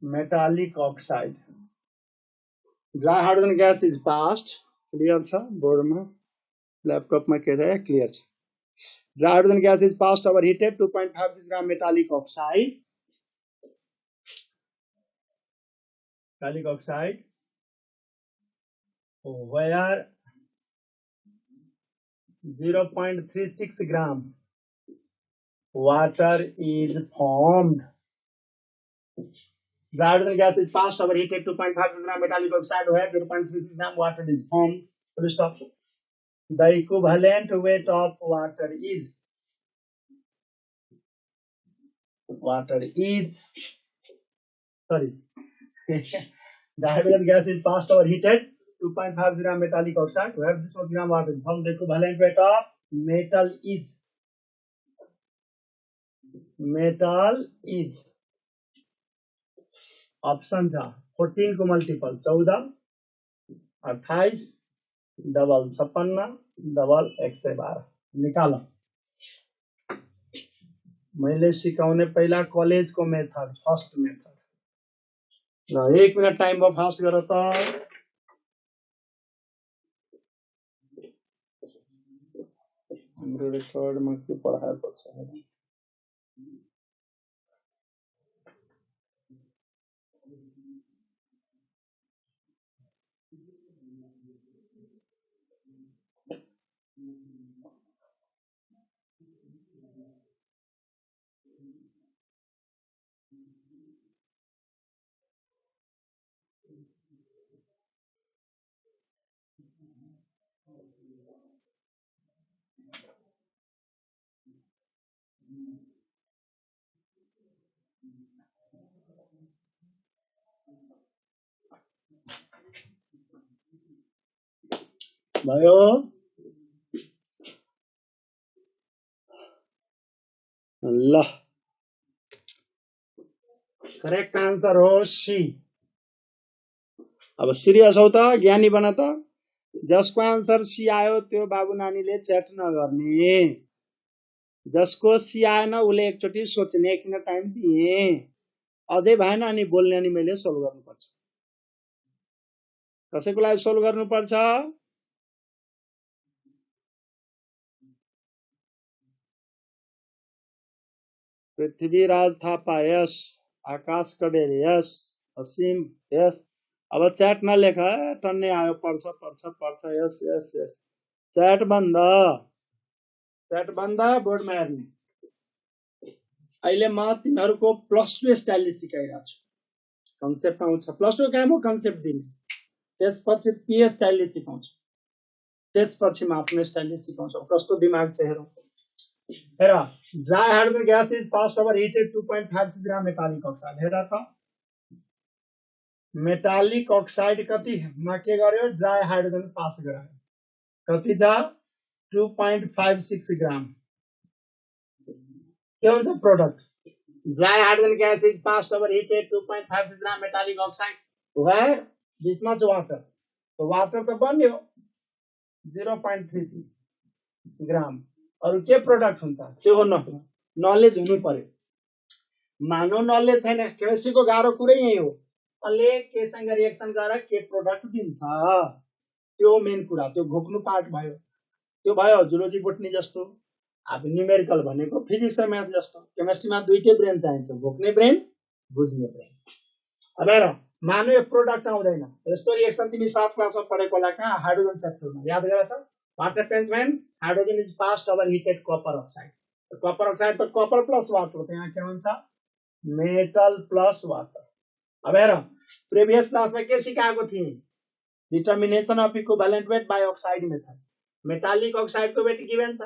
Metallic oxide dry hydrogen gas is passed clear छ board में laptop में के जाए क्लियर छ dry hydrogen gas is passed over heated 2.56 gram metallic oxide where 0.36 gram water is formed. The hydrogen gas is fast overheated 2.56 gram metallic oxide where 0.36 gram water is formed. Full stop. The equivalent weight of water is sorry. The hydrogen gas is fast overheated 2.5 gram metallic oxide where this much gram water is formed. The equivalent weight of metal is option था 14 को multiple 14 28 double 56 double 112 निकालो मैले सिकाउने पहिला college को method first method ल 1 minute time भयो fast गर त हाम्रो रेकर्ड मा के पढाएको छ भयो ल करेक्ट आंसर हो सी अब सिरियस हो त ज्ञानी बन त जसको आंसर सी आयो त्यो बाबु नानीले च्याट नगर्ने जसको सी आएन उले एकचोटी सोच्ने एक मिनट टाइम दिए अझै भएन अनि बोल्ने अनि मैले सोल्भ गर्नुपर्छ कसैको लागि सोल्भ गर्नुपर्छ पृथ्वीराज थापा यस आकाश कडेल यस असीम यस अब च्याट नलेख टन्नै आयो पढ्छ यस यस यस च्याट बन्द बोर्डमा हेर्ने अहिले म तिमीहरुको +2 स्टाइलले सिकाइराछु कन्सेप्ट आउँछ +2 कामो कन्सेप्ट दिने त्यसपछि पी स्टाइलले सिकाउँछु त्यसपछि म आफ्नो स्टाइलले सिकाउँछु कस्तो दिमाग छ हेरौं हेर dry hydrogen gas is passed over heated 2.56 gram metallic oxide हेर त मेटालिक ऑक्साइड कति मा के गर्यो ड्राई हाइड्रोजन पास गरायो कति छ 2.56 ग्राम के हुन्छ product dry hydrogen gas is passed over heated 2.56 gram metallic oxide where this much water तो वाटर त बन्यो 0.36 ग्राम अरु के प्रोडक्ट हुन्छ त्यो नलेज हुनु पर्यो मानव नलेज छैन केमिस्ट्रीको गाह्रो कुरै यही हो अले केसँग रिएक्सन गरेर के प्रोडक्ट दिन्छ त्यो मेन कुरा त्यो घोक्नु पार्ट भयो त्यो भयो जुलोजी बोटनी जस्तो अब न्यूमेरिकल भनेको फिजिक्स र म्याथ जस्तो केमिस्ट्रीमा दुईटै ब्रेन चाहिन्छ घोक्ने ब्रेन बुझ्ने ब्रेन अब हेर मानव यो प्रोडक्ट आउँदैन यस्तो रिएक्सन तिमी 7 क्लासमा पढेको होला कहाँ हाइड्रोजन च्याप्टरमा याद गर त water tense when hydrogen is passed over heated copper oxide to copper plus water त्यहाँ के हुन्छ मेटल प्लस वाटर अब हेर प्रिभियस क्लासमा के सिकाएको थिए determination of equivalent weight by oxide method metallic oxide को वेट गिवन छ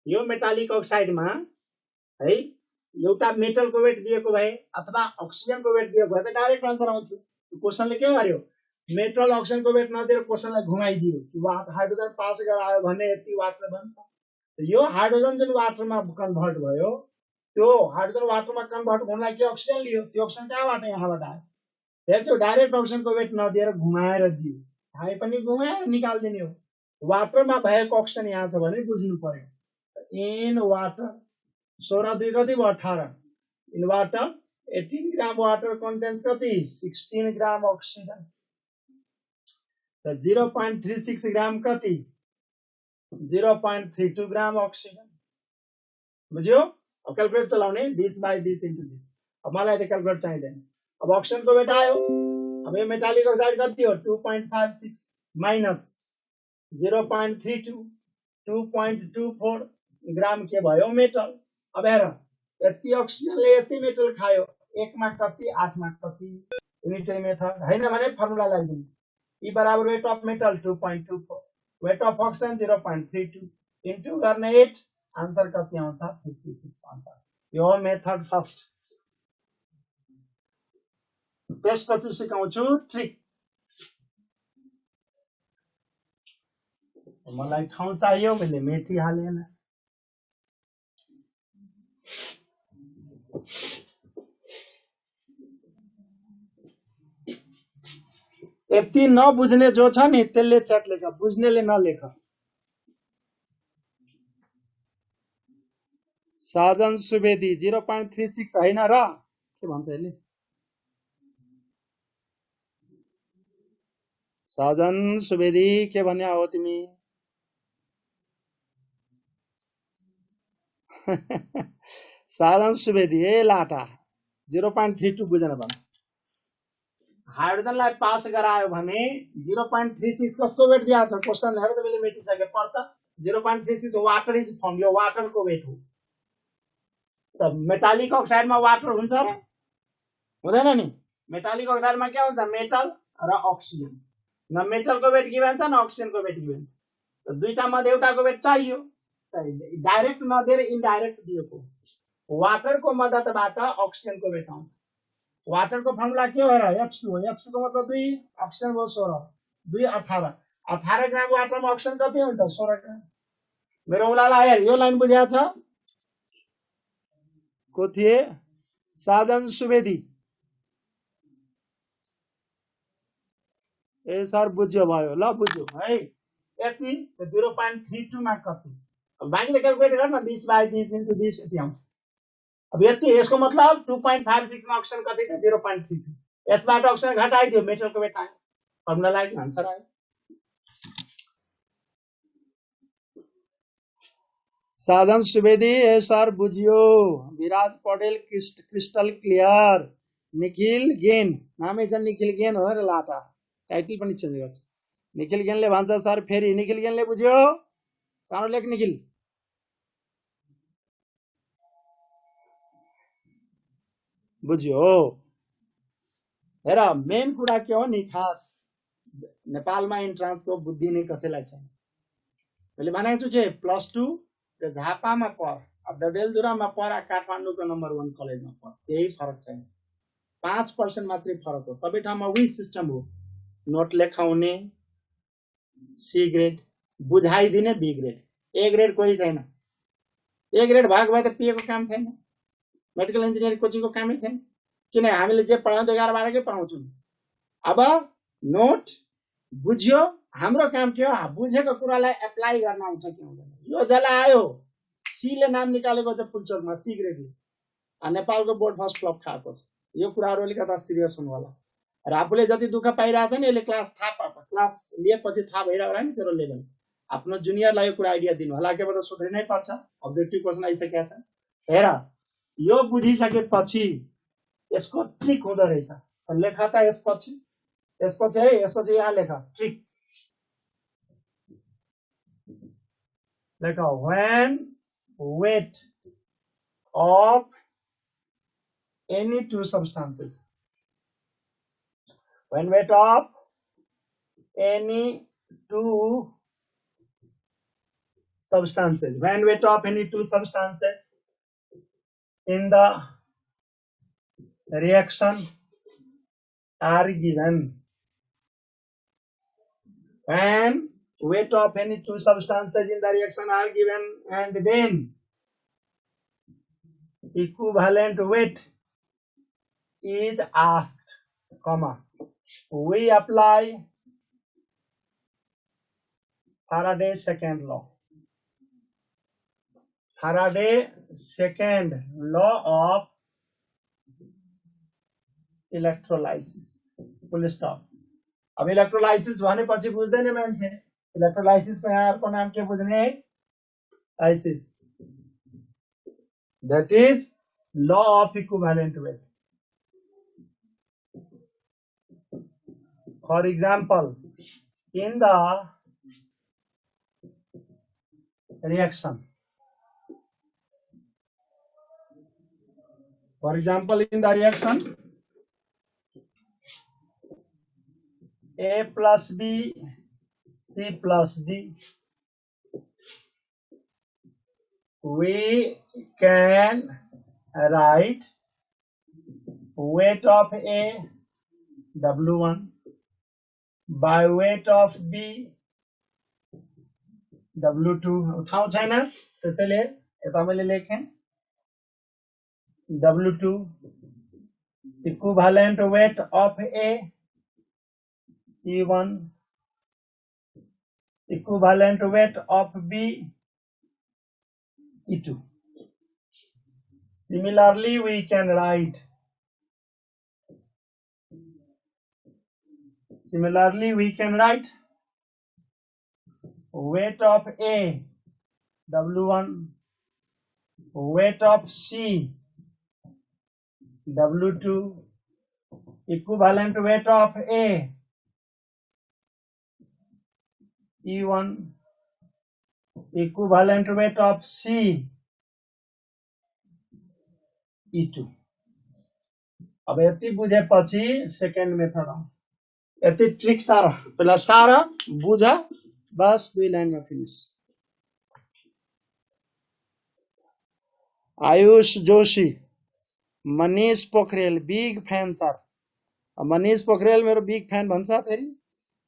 यो मेटालिक ऑक्साइडमा है एउटा मेटल को वेट दिएको भए अथवा ऑक्सिजन को वेट दिएको भए त डाइरेक्ट आन्सर आउँथ्यो त्यो क्वेशनले के गर्यो मेटल ऑक्सिजन को वेट नदिएर क्वेशनलाई घुमाइदियो कि हाइड्रोजन पास गरायो भने यति वाटर बन्छ यो हाइड्रोजन जुन वाटरमा कन्भर्ट भयो त्यो हाइड्रोजन वाटरमा कन्भर्ट हुनलाई के ऑक्सिजन लियो त्यो ऑक्सिजन कहाँबाट यहाँबाट आयो हेर्छौ डाइरेक्ट ऑक्सिजन को वेट नदिएर घुमाएर दियो हामी पनि घुमाएर निकाल्दिने हो वाटरमा भएको ऑक्सिजन यहाँ छ भने बुझ्नु पर्यो इन वाटर 16 2 कति भयो 18 in water 18 gram water contains कति 16 ग्राम ऑक्सीजन त 0.36 ग्राम कति 0.32 ग्राम ऑक्सीजन बुझ्यो अब क्याल्कुलेट चलाउने this by this into this अब मलाई त क्याल्कुलेट चाहिँदैन अब ऑक्सीजनको वेट आयो अब यो मेटालिक अक्साइड कति हो 2.56 माइनस 0.32 2.24 ग्राम के भयो मेटल अब हेर यति ऑक्सीजनले यति मेटल खायो एकमा कति आठमा कति युनिटरी मेथड हैन भने फर्मुला लगाइदिनु E बराबर weight of metal 2.24 weight of oxygen 0.32 into गर्ने 8 आन्सर कति आउँछ 56 आन्सर यो मेथड फर्स्ट त्यसपछि सिकाउँछु ट्रिक मलाई ठाउँ चाहियो मैले मेथी हालेन यति नबुझ्ने जो छ नि त्यसले च्याट लेख बुझ्नेले नलेख साधन सुवेदी 0.36 हैन र के भन्छ यसले साधन सुवेदी के भन्या हो तिमी साधन सुवेदी ए लाटा 0.32 बुझेन भन हाइड्रोजनलाई पास गरायो भने 0.36 कसको वेट दिया छ क्वेशन हेर त मैले मेटिसके पर्छ 0.36 वाटर इज फर्म यो वाटर को वेट हो त मेटालिक अक्साइडमा वाटर हुन्छ र हुँदैन नि मेटालिक अक्साइडमा के हुन्छ मेटल र अक्सिजन न मेटलको वेट गिभन छ न अक्सिजनको वेट गिभन छ त दुईटा मध्ये एउटाको वेट चाहियो डाइरेक्ट नदिएर इनडाइरेक्ट दिएको वाटरको मद्दतबाट अक्सिजनको वेट आउँछ वाटरको फर्मुला के हो र H2 हो H2 को मतलब 2 अक्सिजन भयो 16 2 18 18 ग्राम वाटरमा अक्सिजन कति हुन्छ 16 ग्राम मेरो उलाला हेर यो लाइन बुझ्या छ को थिए साधन सुवेदी ए सर बुझ्यो भयो ल बुझ्यो है यति 0.32 मा कति अब बाँकीले क्याल्कुलेट गर्न 20 बाइ 20 इन्टु 20 यति आउँछ अब यति यसको मतलब 2.56 मा अक्सिजन कति छ 0.32 यसबाट अक्सिजन घटाइदियो मेटलको वेट आयो फर्मुला लागि आन्सर आयो साधन सुवेदी ए सर बुझियो विराज पटेल क्रिस्टल क्लियर निखिल गेन नामै छ निखिल गेन हो र लाटा टाइटल पनि चेन्ज गर्छ निखिल गेनले भन्छ सर फेरि निखिल गेनले बुझ्यो सानो लेख निखिल बुझ्यो हेर मेन कुरा के हो नि खास नेपालमा इन्ट्रान्सको बुद्धि नै कसैलाई छैन मैले भनेको छु के +2 त्यो झापामा पर अब डडेलधुरामा पर काठमाडौँको नम्बर 1 कलेजमा पर त्यही फरक छैन 5% मात्रै फरक हो सबै ठाउँमा उही सिस्टम हो नोट लेखाउने सी ग्रेड बुझाइदिने बी ग्रेड ए ग्रेड कोही छैन ए ग्रेड भएको भए त पिएको काम छैन मेडिकल इन्जिनियरिङ कोचिङको कामै छैन किन हामीले जे पढाउँदै 11 12 कै पढाउँछौँ अब नोट बुझ्यो हाम्रो काम के हो बुझेको कुरालाई एप्लाई गर्न आउँछ कि आउँदैन यो जला आयो सी ले नाम निकालेको छ फुलचोकमा सी ग्रेडले नेपालको बोर्ड फर्स्ट फ्लप खाएको छ यो कुराहरु अलिकता सिरियस हुनु होला र आफूले जति दुःख पाइरहेछ नि यसले क्लास लिएपछि थाहा भइरहेको होला नि तेरो लेभल आफ्नो जुनियरलाई यो कुरा आइडिया दिनु होला के भन्छ सुध्रिनै पर्छ अब्जेक्टिभ क्वेशन आइसकेको छ हेर यो बुझिसकेपछि यसको ट्रिक हुँदो रहेछ लेख त यसपछि है यसपछि यहाँ लेख ट्रिक लेख when weight of any two substances when weight of any two substances when weight of any two substances in the reaction are given when weight of any two substances in the reaction are given and then equivalent weight is asked comma we apply Faraday's second law of electrolysis full stop. अब electrolysis भनेपछि बुझ्दैन मान्छे, इलेक्ट्रोलाइसिसको यहाँ अर्को नाम के बुझ्ने, lysis, that is law of equivalent weight. For example, in the reaction, A plus B, C plus D, we can write weight of A W1 by weight of B W2. ठाउँ छैन त्यसैले यता मैले लेखेँ W2 equivalent weight of A E1 equivalent weight of B E2. Similarly, we can write weight of A W1 weight of C W2 equivalent weight of A E1 equivalent weight of C E2. अब यति बुझेपछि second method आउँछ। यति trick सारा पहिला सारा बुझ, बस 2 लाइनमा finish. Ayush Joshi, Manish Pokharel big fan sir. Manish Pokharel मेरो बिग फ्यान भन्छ फेरि।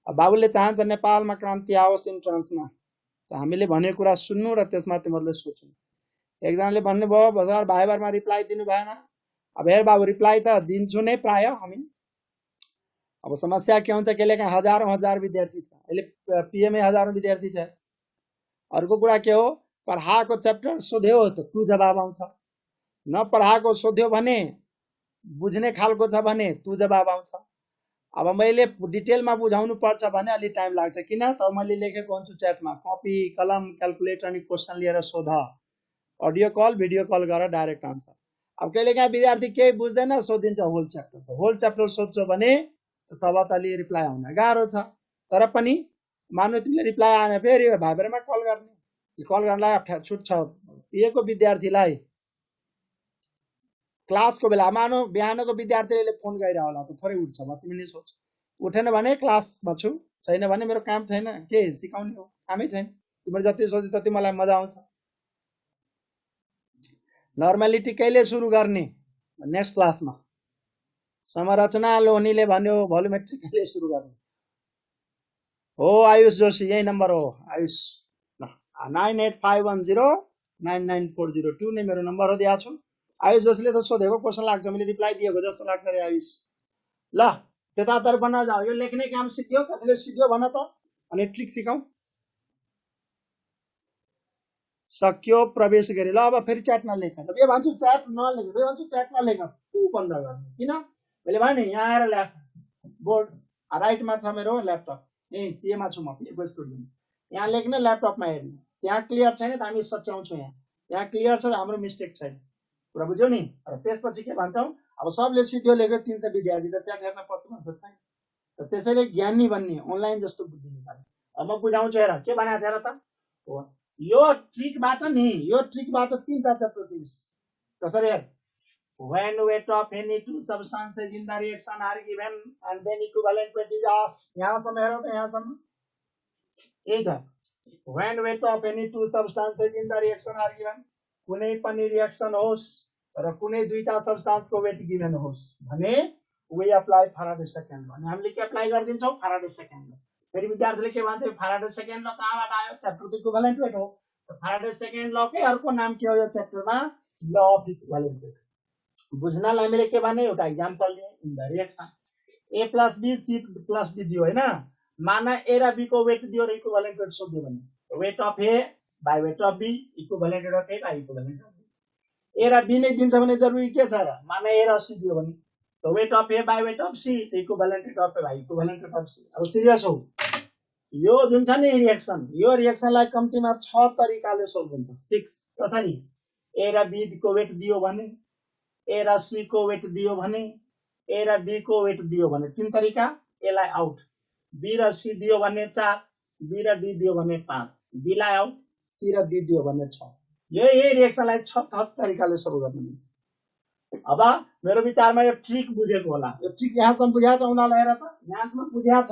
बाबुले चाहन्छ नेपालमा क्रान्ति आओस् इन्ट्रान्समा, हामीले भनेको कुरा सुन्नु र त्यसमा तिमीहरूले सोच्नु। एकजनाले भन्नुभयो बजार भाइबरमा रिप्लाई दिनु भएन। अब हेर बाबु रिप्लाई त दिन्छु नै प्राय हामी। अब समस्या के हुन्छ कहिलेकाहीँ हजार विद्यार्थी छ, अहिले पीएमए हजारौं विद्यार्थी छ। अर्को कुरा के हो, पढाएको च्याप्टर सोध्यो त तू जवाब आउँछ, नपढाएको सोध्यो भने बुझ्ने खालको छ भने तू जवाब आउँछ। अब मैले डिटेलमा बुझाउनु पर्छ भने अलि टाइम लाग्छ, किन त मैले लेखेको हुन्छु च्याटमा, कपी कलम क्याल्कुलेटर अनि क्वेसन लिएर सोध, अडियो कल भिडियो कल गरेर डाइरेक्ट आन्सर। अब कहिलेकाहीँ विद्यार्थी केही बुझ्दैन सोधिन्छ होल च्याप्टर, त होल च्याप्टर सोध्छौ भने तब त अलि रिप्लाई आउन गाह्रो छ। तर पनि मान्नु तिमीले रिप्लाई आएन फेरि भाइबरमा कल गर्ने, कल गर्नलाई छुट छ। पिएको विद्यार्थीलाई क्लासको बेला मानौ बिहानको विद्यार्थीले फोन गरिरह होला त थोरै उठ्छ, तिमी नै सोच। उठेन भने क्लासमा छु, छैन भने मेरो काम छैन, के सिकाउने हो, कामै छैन। तिम्रो जति सोच्यो त्यति मलाई मजा आउँछ। नर्मालिटी कहिले सुरु गर्ने, नेक्स्ट क्लासमा। संरचना लोहनीले भन्यो भोल्युमेट्री कहिले सुरु गर्ने हो। आयुष जोशी यही नम्बर हो आयुष, 9851099402 नै मेरो नम्बर हो, दिएको छु। आयुष जोशीले त सोधेको क्वेसन लाग्छ, मैले रिप्लाई दिएको जस्तो लाग्छ रे आयुष। ल त्यतातर्फ नजाऊ, यो लेख्ने काम सिक्यो, कसैले सिक्यो भन त, अनि ट्रिक सिकाऊ। सक्यो प्रवेश गरे। ल अब फेरि च्याट नलेख, यो भन्छु च्याट नलेख, यो भन्छु च्याट नलेख, तू बन्द गर्ने। किन मैले भने यहाँ आएर ल्याप बोर्ड राइटमा छ मेरो ल्यापटप, पेमा छु म, पेको स्टुडियो। यहाँ लेख्ने ल्यापटपमा हेर्ने, त्यहाँ क्लियर छैन त हामी सच्याउँछौँ। यहाँ क्लियर छ, हाम्रो मिस्टेक छैन, कुरा बुझ्यौ नि। र त्यसपछि के भन्छौँ, अब सबले सिक्यो लेख्यो 300 विद्यार्थी त च्याट हेर्न पर्छ भन्छ छैन। त्यसैले ज्ञानी बन्ने अनलाइन जस्तो बुद्धि निकाल्ने। अब म बुझाउँछु हेर के भनेको छ हेर त। यो ट्रिकबाट नि, यो ट्रिकबाट 3टा च्याप्टर फिनिस कसरी हेर। When weight of any two substances in the reaction are given and then equivalent weight is asked, यहाँसम्म हेरौ त, यहाँसम्म यही छ। When weight of any two substances in the reaction are given, कुनै पनि रिएक्सन होस् र कुनै दुईटा सब्स्टान्सको वेट गिभन होस् भने we apply Faraday second law। अनि हामीले के अप्लाई गरिदिन्छौँ, Faraday second law। फेरि विद्यार्थीले के भन्छ, Faraday second law कहाँबाट आयो, च्याप्टरको इक्विभ्यालेन्ट वेट हो। Faraday second law कै अर्को नाम के हो यो च्याप्टरमा, लॉ अफ इक्विभ्यालेन्ट वेट। बुझ्नलाई मैले के भने एउटा एक्जाम्पल दिएँ, in the reaction A plus B C plus D दियो हैन। माना A र B को वेट दियो र इक्विभ्यालेन्ट वेट सोध्यो भने weight of A by weight of B equivalent weight of A by equivalent of B। A र B नै दिन्छ भने जरुरी के छ र, माना A र C दियो भने तो weight of A by weight of C equivalent rate of A by equivalent rate of C. अब सिरियस हो, यो जुन छ नि रिएक्सन, यो रिएक्सनलाई कम्तीमा 6 तरिकाले सोल्भ हुन्छ। 6 कसरी? ए र बी को वेट दियो भने, ए र सी को वेट दियो भने, ए र डी को वेट दियो भने 3 तरिका, ए लाई आउट। बी र सी दियो भने 4, बी र डी दियो भने 5, बी लाई आउट, सी र डी दियो भने 6। यही रिएक्सनलाई 6 तरिकाले सोल्भ गर्न मिल्छ। अब मेरो विचारमा यो ट्रिक बुझेको होला। यो ट्रिक यहाँसम्म बुझ्या छ उनीहरूलाई? हेर त, यहाँसम्म बुझ्या छ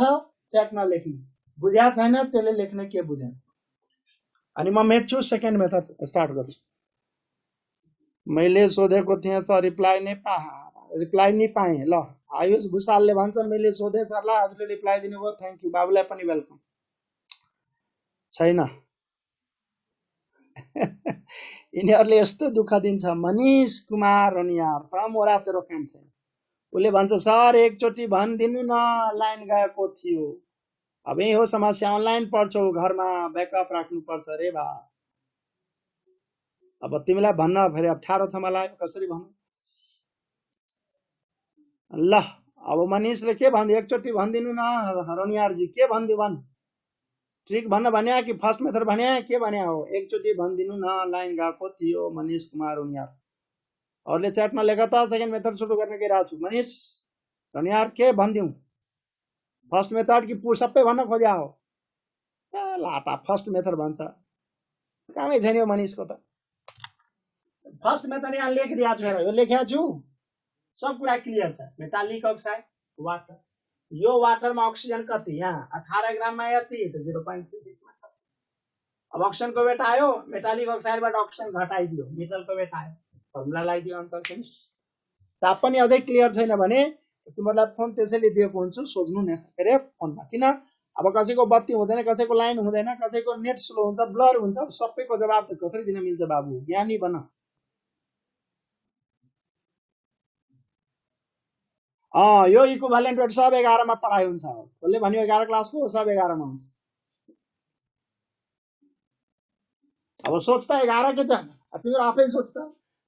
च्याटमा लेख्नु, बुझ्या छैन त्यसले लेख्न के बुझेन। अनि म मेट्छु सेकेन्ड मेथड स्टार्ट गर्छु। मैले सोधेको थिएँ सर, रिप्लाई नै पाएँ। ल आयुष भुसालले भन्छ मैले सोधेँ सरलाई, हजुरले रिप्लाई दिनुभयो, थ्याङ्क यू। बाबुलाई पनि वेलकम। छैन यिनीहरूले यस्तो दुःख दिन्छ। मनिष कुमार रनियार, त मोरा तेरो काम छैन। उसले भन्छ सर एकचोटि भनिदिनु न, लाइन गएको थियो। अब यही हो समस्या, अनलाइन पढ्छौ, घरमा ब्याकअप राख्नुपर्छ रे बा। अब तिमीलाई भन्न फेरि अप्ठ्यारो छ मलाई, कसरी भन्नु? ल अब मनिषले के भन्यो, एकचोटि भनिदिनु न रनियारजी, के भन्दियो भन्? ट्रिक भन्न भन्या कि फर्स्ट मेथड भन्या, के भन्या हो? एकचोटि भनिदिनु न, लाइन गएको थियो। मनिष कुमार रनियार, अरूले च्याटमा लेख त, सेकेन्ड मेथड सुरु गर्न गइरहेको छु। मनिष रनियार के भनिदिउँ? फर्स्ट मेथड कि सबै भन्न खोज्या हो? लाटा फर्स्ट मेथड भन्छ, कामै छैन यो मनिषको त। फर्स्ट मेथड यहाँ लेखिदिएको छु, हेर यो लेखेको छु, सब कुरा क्लियर छ। मेटालिक अक्साइड वाटर, यो वाटरमा अक्सिजन कति? यहाँ 18 ग्राममा यति, 0.36 मा। अब अक्सिजनको वेट आयो, मेटालिक अक्साइडबाट अक्सिजन घटाइदियो, मेटलको वेट आयो, फर्मुला लगाइदियो, आन्सर फिनिस। तापनि अझै क्लियर छैन भने तिमीहरूलाई फोन त्यसैले दिएको हुन्छु, सोध्नु न के अरे फोनमा। किन? अब कसैको बत्ती हुँदैन, कसैको लाइन हुँदैन, कसैको नेट स्लो हुन्छ, ब्लर हुन्छ, सबैको जवाब त कसरी दिन मिल्छ बाबु? ज्ञानी बन। यो इक्विभ्यालेन्ट वेट सब 11 मा पढाइ हुन्छ। कसले भन्यो 11 क्लासको? सब 11 मा हुन्छ। अब सोच त 11 के त, तिम्रो आफै सोच त।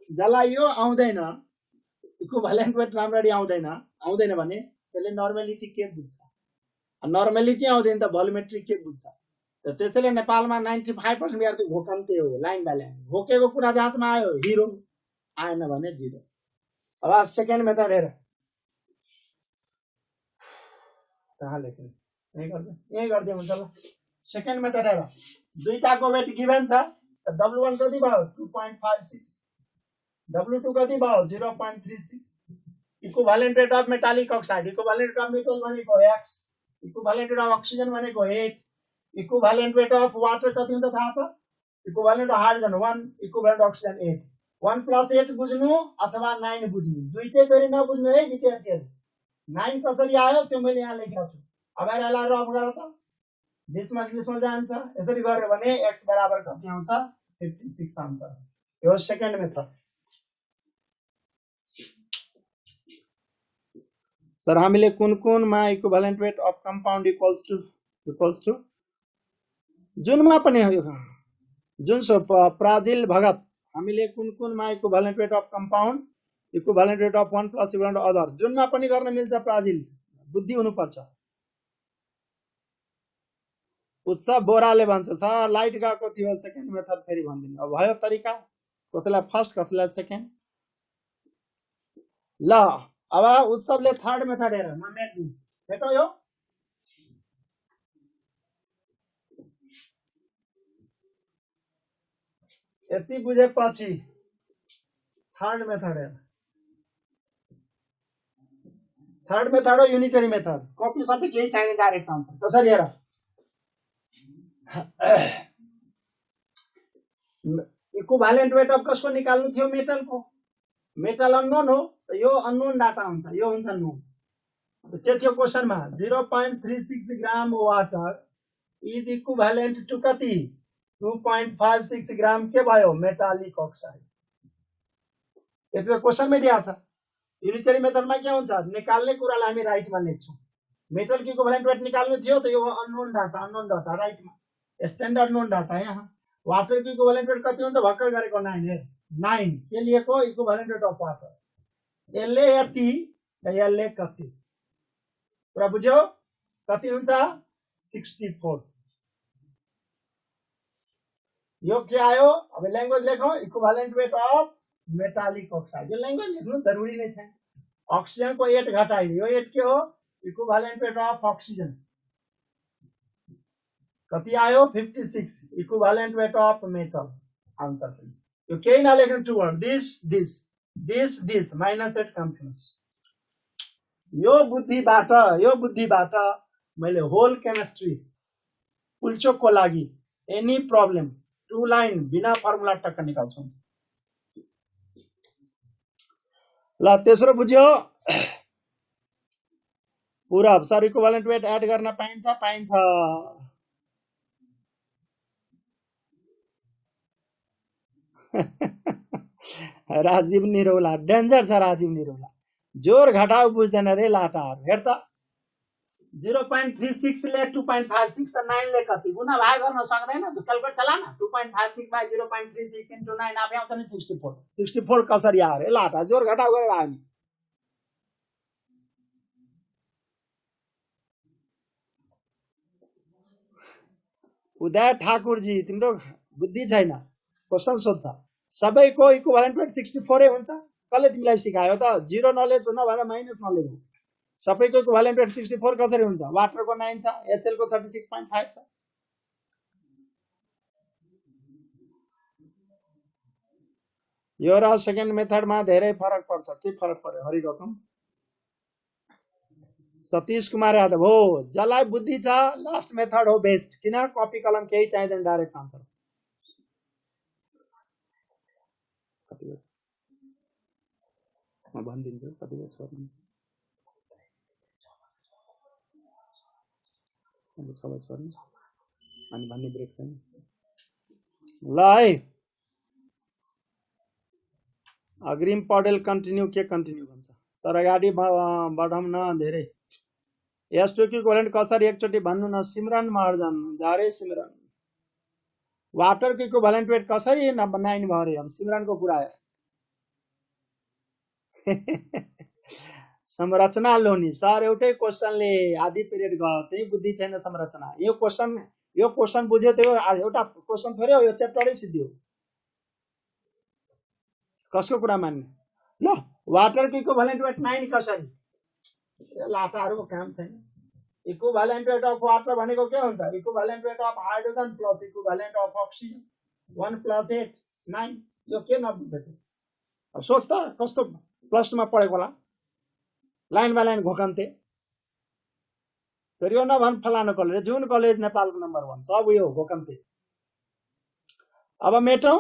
जसलाई यो आउँदैन, इक्विभ्यालेन्ट वेट राम्ररी आउँदैन भने त्यसले नर्मलिटी के बुझ्छ? नर्मलिटी आउँदैन त भोल्युमेट्रिक के बुझ्छ? त त्यसैले नेपालमा 95% विद्यार्थी भोकन्ते हो, लाइन बाइ लाइन। भोकेको कुरा जाँचमा आयो हिरो, आएन भने जिरो। अब सेकेन्ड मेथड हेर, कहाँ लेख्ने? यही गरिदियो हुन्छ। ल सेकेन्ड मेथड हेर, दुईटाको वेट गिभन छ। W1 कति भयो? 2.56, W2 कति भयो? 0.36। Equivalent rate of metallic oxide, equivalent rate of metal भनेको x, equivalent rate of oxygen भनेको 8, इक्विभ्यालेन्ट रेट अफ वाटर कति हुन्छ थाहा छ? Equivalent of hydrogen 1, equivalent of oxygen 8। 1 + 8 बुझ्नु अथवा 9 बुझ्नु, दुईटै फेरि नबुझ्नु है विद्यार्थीहरू। 9 कसरी आयो त्यो मैले यहाँ लेखेको छु। अब यसलाई रफ गर त, 20 मा जान्छ। यसरी गर्यो भने x बराबर कति आउँछ? 56 आन्सर। यो सेकेन्ड मेथड। सर हामीले कुन मा equivalent weight of compound equals to जुनमा पनि हो? जुन सो प्राजिल भगत, हामीले कुन मा equivalent weight of compound equivalent rate of 1 plus equivalent other, जुनमा पनि गर्न मिल्छ। प्राजिल बुद्धि हुनुपर्छ। उत्सव बोराले भन्छ सर लाइट गएको थियो, सेकेन्ड मेथड फेरि भनिदिनु। अब भयो तरिका, कसैलाई फर्स्ट कसैलाई सेकेन्ड। ल अब उत्सवले थर्ड मेथड हेर, म मेट्छु, भेटौ यो यति बुझेपछि थर्ड मेथड हेर। थर्ड मेथड हो युनिटरी मेथड। कपी सबै केही चाहिने, डाइरेक्ट आन्सर। कसरी हेर, इक्विभ्यालेन्ट वेट अफ कसको निकाल्नु थियो? मेटलको। मेटल अननोन हो, यो अननोन डाटा हुन्छ, यो हुन्छ नोन। के थियो क्वेशनमा? 0.36 gram water is equivalent to कति? 2.56 ग्राम के भयो? Metallic oxide. यति त क्वेशनमै दिएको छ। युनिटरी मेथडमा के हुन्छ? निकाल्ने कुरालाई हामी राइटमा लेख्छौँ। मेटलको इक्विभ्यालेन्ट वेट निकाल्नु थियो त यो अननोन डाटा राइटमा, स्ट्यान्डर्ड नोन डाटा यहाँ। वाटरको इक्विभ्यालेन्ट वेट कति हुन्छ? भर्खर गरेको 9 के लिएको? Equivalent weight of water. यसले यति यसले कति कुरा बुझ्यो कति हुन्छ 64 यो के आयो अब ल्याङ्ग्वेज लेखौं equivalent weight of metallic oxide यो ल्याङ्ग्वेज लेख्नु जरुरी नै छैन ऑक्सीजन को 8 घटाइयो यो 8 के हो इक्विभलेन्ट वेट अफ ऑक्सीजन कति आयो 56 equivalent weight of metal answer यो केही नलेख्नु two word this minus 8 confuse यो बुद्धिबाट मैले होल केमिस्ट्री पुल्चोकको लागि एनी प्रब्लम 2 लाइन बिना फर्मुला टक्क निकाल्छु ल तेस्रो बुझ्यो पूरब सर इक्विभलेन्ट वेट एड गर्न पाइन्छ राजीव निरौला डेन्जर छ राजीव निरौला जोर घटाउ बुझ्दैन रे लाटाहरु हेर त 0.36 ले 2.56 त 9 ले कति गुणा भाग गर्न सक्दैन त क्याल्कुलेट चला न 2.56 बाइ 0.36 इन्टु 9 आफै आउँछ नि 64 कसरी आयो रे लाटा जोर घटाउ गरेर आयो नि उदय ठाकुरजी तिम्रो बुद्धि छैन क्वेशन सोध्छ सबैको इक्विभलेन्ट वेट 64 हुन्छ कसले तिमीलाई सिकायो त जीरो नलेज नभएर माइनस नलेज हो सबैको इक्विभलेन्ट वेट 64 कसरी हुन्छ वाटरको 9 छ एचएल को 36.5 छ यो र सेकेन्ड मेथडमा धेरै फरक पर्छ के फरक पर्यो हरि गौतम सतीश कुमार यादव हो जसलाई बुद्धि छ लास्ट मेथड हो बेस्ट किन कपी कलम केही चाहिँदैन डाइरेक्ट आन्सर म भन्दिन्छु कति बेर सर्नु अनि भन्ने ब्रेक छैन ल है अग्रिम पौडेल कन्टिन्यू के कन्टिन्यू भन्छ सर अगाडि बढौँ न धेरै S2 को इक्विभलेन्ट कसरी एकचोटी भन्नु न सिमरन महर्जन जारे सिमरन वाटर को इक्विभलेन्ट वेट कसरी 9 भयो रे अब सिमरन को कुरा आयो संरचना लोनी सर एउटै क्वेशनले आधी पिरियड गयो त्यही बुद्धि छैन संरचना यो क्वेशन बुझ्यो त्यो एउटा क्वेशन थोरै हो यो च्याप्टरै सिद्धियो कसको कुरा मान्ने ल वाटर को इक्विभलेन्ट वेट 9 कसरी लाटाहरुको काम छैन इक्विभलेन्ट वेट अफ वाटर भनेको के हुन्छ equivalent weight of hydrogen plus equivalent of oxygen 1 + 8 9 यो के नबुझेको अब सोच त कस्तो प्लस 2 मा पढेको होला लाइन बाइ लाइन घोकन्ते फेरि यो नभन फलानो कलेज जुन कलेज नेपालको नम्बर 1 सब यो घोकन्ते अब मेटौं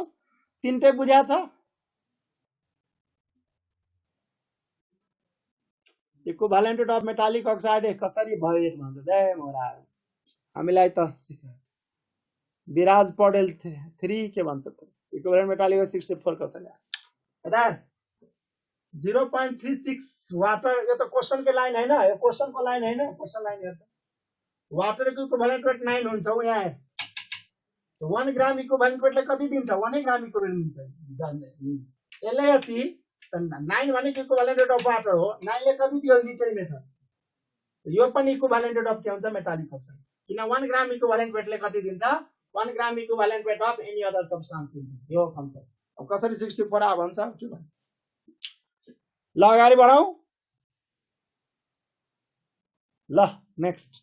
तीनटै बुझ्या छ equivalent weight of metallic oxide कसरी भयो भन्छ जय महाराज हामीलाई त सिकायो विराज पौडेल 3 के भन्छ इक्विभलेन्ट मेटालिक 64 कसरी आयो 0.36 वाटर यो त क्वेशन के लाइन हैन यो क्वेशन को लाइन हैन क्वेशन लाइन हेर्नु वाटर को इक्विभलेन्ट वेट 9 हुन्छ उ यहाँ 1 ग्राम इक्विभलेन्ट वेटले कति दिन्छ 1 ग्राम इक्विभलेन्ट दिन्छ यसले यति 9 भनेको इक्विभलेन्ट वेट अफ वाटर हो 9 ले कति दियो लिटर मेथड यो पनि इक्विभलेन्ट वेट अफ के हुन्छ मेटालिक अक्साइड किन 1 ग्राम इक्विभलेन्ट वेटले कति दिन्छ 1 gram equivalent weight of any other substance दिन्छ यो कन्सेप्ट अब कसरी 64 आ भन्छ के भन्छ ल अगाडि बढाऊ ल नेक्स्ट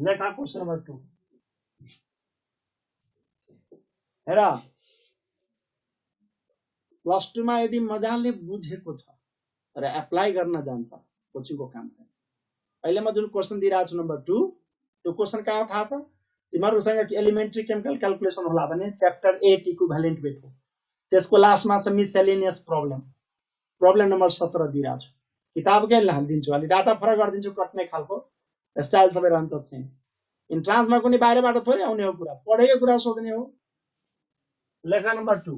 लेखा क्वेशन नम्बर 2 हेर प्लस 2 मा यदि मजाले बुझेको छ र एप्लाई गर्न जान्छ कोचिङको काम छ अहिले म जुन क्वेशन दिइरहेको छु नम्बर 2 त्यो क्वेशन कहाँ थाहा छ तिमीहरुसँग एलिमेन्ट्री केमिकल क्याल्कुलेसन होला भने च्याप्टर 8 इक्विभलेन्ट वेट हो त्यसको लास्टमा छ मिसलेनियस प्रब्लम नम्बर 17 दिइरहेको छु किताबकै हाल्दिन्छु अलि डाटा फरक गरिदिन्छु कट्ने खालको स्टाइल सबै रहन्छ सेम इन्ट्रान्समा कुनै बाहिरबाट थोरै आउने हो कुरा पढेको कुरा सोध्ने हो लेखा नम्बर 2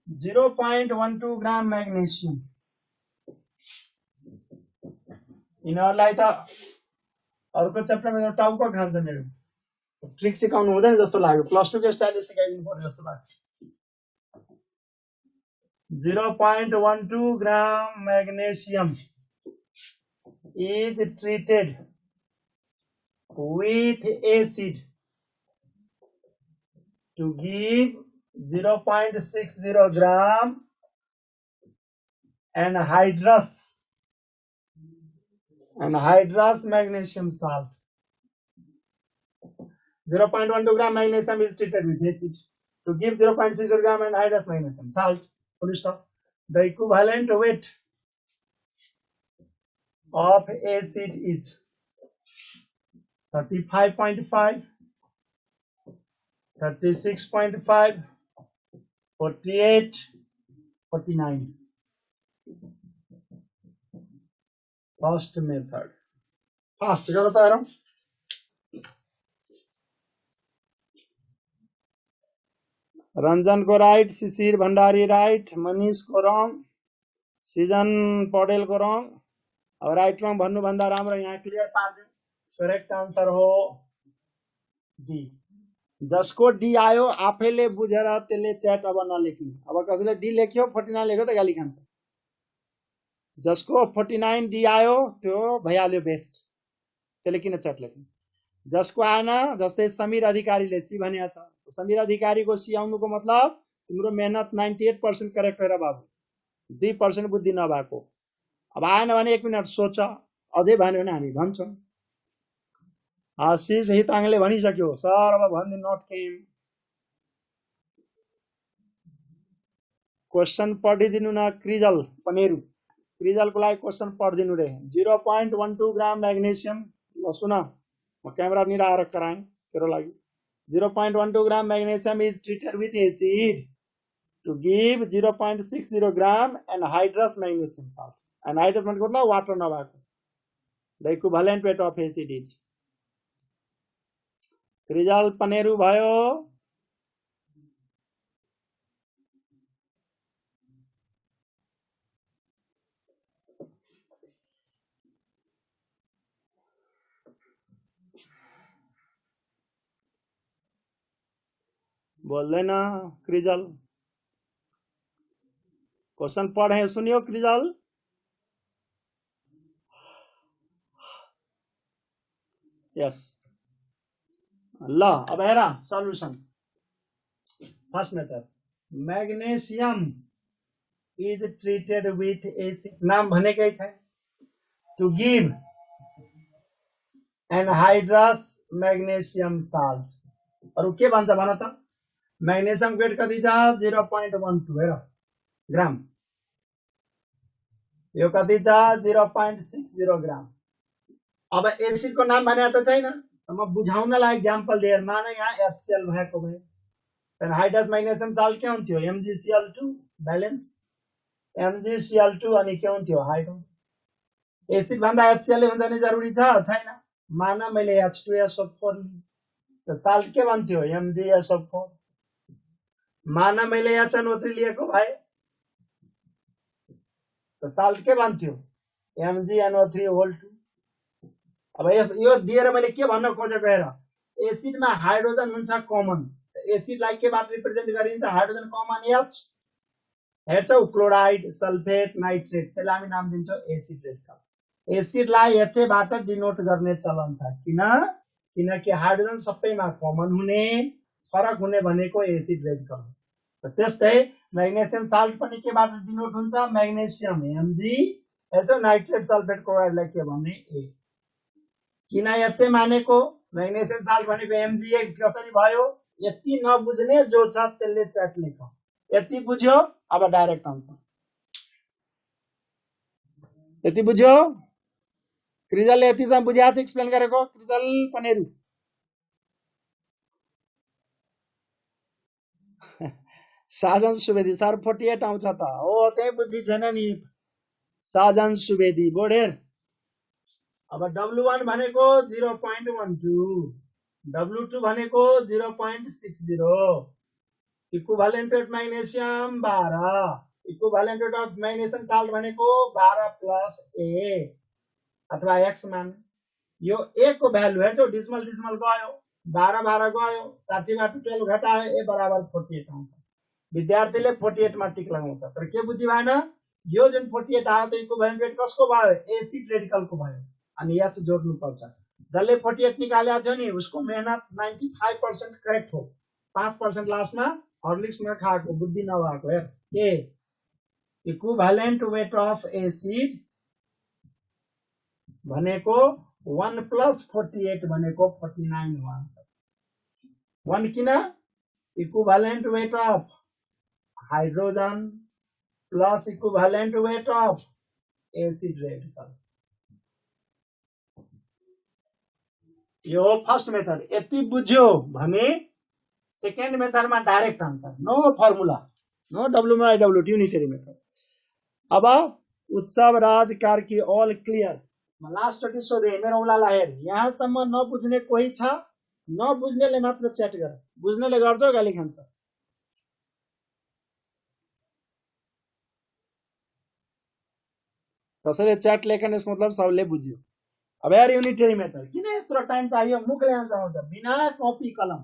0.12 ग्राम मैग्नीशियम यिनीहरूलाई त अर्को च्याप्टरमा टाउको खान्छ मेरो ट्रिक सिकाउनु हुँदैन जस्तो लाग्यो प्लस 2 को स्टाइल सिकाइदिनु पर्यो जस्तो लाग्छ 0.12 ग्राम magnesium is treated with acid to give 0.60 gram anhydrous magnesium salt. 0.12 gram magnesium is treated with acid to give 0.60 gram anhydrous magnesium salt. Full stop. The equivalent weight of acid is 35.5, 36.5, 48, 49. First method. Fast. क्या बता रहा हूँ? रंजन को right, शिशिर Bhandari right, Manish को wrong, season Paudel को wrong, अब right wrong भन्नु भन्दा राम्रो यहाँ क्लियर पार्दिउँ। करेक्ट आन्सर हो डी। जसको डी आयो आफैले बुझेर त्यसले च्याट अब नलेख्नु। अब कसैले डी लेख्यो 49 लेख्यो त गाली खान्छ। जसको 49 डी आयो त्यो भइहाल्यो बेस्ट, त्यसले किन च्याट लेख्नु। जसको आएन, जस्तै समीर अधिकारीले सी भनेको छ, समीर अधिकारीको सी आउनुको मतलब तिम्रो मेहनत 98% करेक्ट रहेर बाबु, 2% बुद्धि नभएको। अब आएन भने 1 मिनट सोच, अझै भन्यो भने हामी भन्छौँ। आशिष हिताङले भनिसक्यो सर अब भन्दिनु नट केम। क्वेशन पढिदिनु न क्रिजल पनेरु, क्रिजलको लागि क्वेशन पढिदिनु रे। 0.12 ग्राम मैग्नेशियम, ल सुन म क्यामेरा निराएर कराएँ तेरो लागि। 0.12 gram magnesium is treated with acid to give 0.60 gram anhydrous magnesium salt. Anhydrous भनेको मतलब वाटर नभएको। The equivalent weight of acid is. Krijal Paneru भयो। बोल्दैन क्रिजल। क्वेश्चन पढे सुनियो क्रिजल। यस ल अब हेर solution. First method magnesium is treated with acid, नाम भनेकै छ, to give anhydrous magnesium salt. अरु के भन्छ भन त। मैग्नेशियम वेट कति छ 0.12 हेर ग्राम, यो कति छ 0.60 ग्राम। अब एसिड को नाम भने त छैन, म बुझाउनलाई एक्जाम्पल दिएर मान यहाँ HCl भएको भए एनहाइड्रस मैग्नेशियम साल्ट के हुन्थ्यो MgCl2 बैलेन्स MgCl2 अनि के हुन्थ्यो हाइड्रोजन। एसिड भन्दा HCl हुन्छ नि जरुरी छ छैन। मान मैले H2SO4 त साल्ट के भन्थ्यो MgSO4। मान मैले HNO3 लिएको भए त साल्ट के भन्थ्यो MgNO3(2). अब यो दिएर मैले के भन्न खोजेको हेर, एसिडमा हाइड्रोजन हुन्छ कमन, एसिडलाई केबाट रिप्रेजेन्ट गरिन्छ हाइड्रोजन कमन H, हेर्छौ क्लोराइड सल्फेट नाइट्रेट, त्यसलाई हामी नाम दिन्छौँ एसिड रेड। एसिडलाई HA बाट डिनोट गर्ने चलन छ, किनकि हाइड्रोजन सबैमा कमन हुने, फरक हुने भनेको एसिड रेड कलर। त्यस्तै मैग्नेशियम साल्ट पनि केबाट डिनोट हुन्छ मैग्नेशियम Mg, हेर्छौ नाइट्रेट सल्फेट क्लोराइडलाई के भन्ने A। किन HA मानेको मैग्नेशियम साल्ट भनेको Mg कसरी भयो, यति नबुझ्ने जो छ त्यसले च्याट लेख, यति बुझ्यो अब डाइरेक्ट आन्सर। यति बुझ्यो क्रिजलले यतिसम्म बुझाएको छ एक्सप्लेन गरेको। क्रिजल पनेरु साजन सुवेदी सर 48 आउँछ त हो, त्यही बुद्धि छैन नि साजन सुवेदी बोडेर। अब W1 भनेको 0.12, W2 भनेको 0.60, equivalent weight magnesium 12, equivalent weight of magnesium salt भनेको 12 + A। अथवा एक्स मान यो ए को भ्यालु हेर्छौ डिसिमल डिसिमल गयो 12 गयो 60बाट 12 घटायो ए बराबर 48 आउँछ विद्यार्थीले 48 मा टिक लगाउँछ तर के बुद्धि भएन यो जुन 48 आयो त इक्विभ्यालेन्ट वेट कसको भयो एसिड रेडिकलको भयो अनि एच जोड्नु पर्छ जसले 48 निकालेको थियो नि उसको मेहनत 95% करेक्ट हो 5% लास्टमा हर्लिक्समा खाएको बुद्धि नभएको हेर के इक्विभ्यालेन्ट वेट अफ एसिड भनेको 1 + 48 भनेको 49 हो आन्सर 1 किन equivalent weight of hydrogen plus equivalent weight of acid radical यो फर्स्ट मेथड यति बुझ्यो भने सेकेन्ड मेथडमा direct answer no formula no WMIW unitary method अब Utsav Raj Karki all clear last चोटि सोधे मेरो उलाला हेर यहाँसम्म नबुझ्ने कोही छ नबुझ्नेले मात्र च्याट गर बुझ्नेले गर्छ गाली खान्छ कसैले च्याट लेखन यसको मतलब सबले बुझ्यो अब यार यूनिटरी मेथड किन यत्रो टाइम चाहियो मुखले आन्सर आउँछ बिना कपी कलम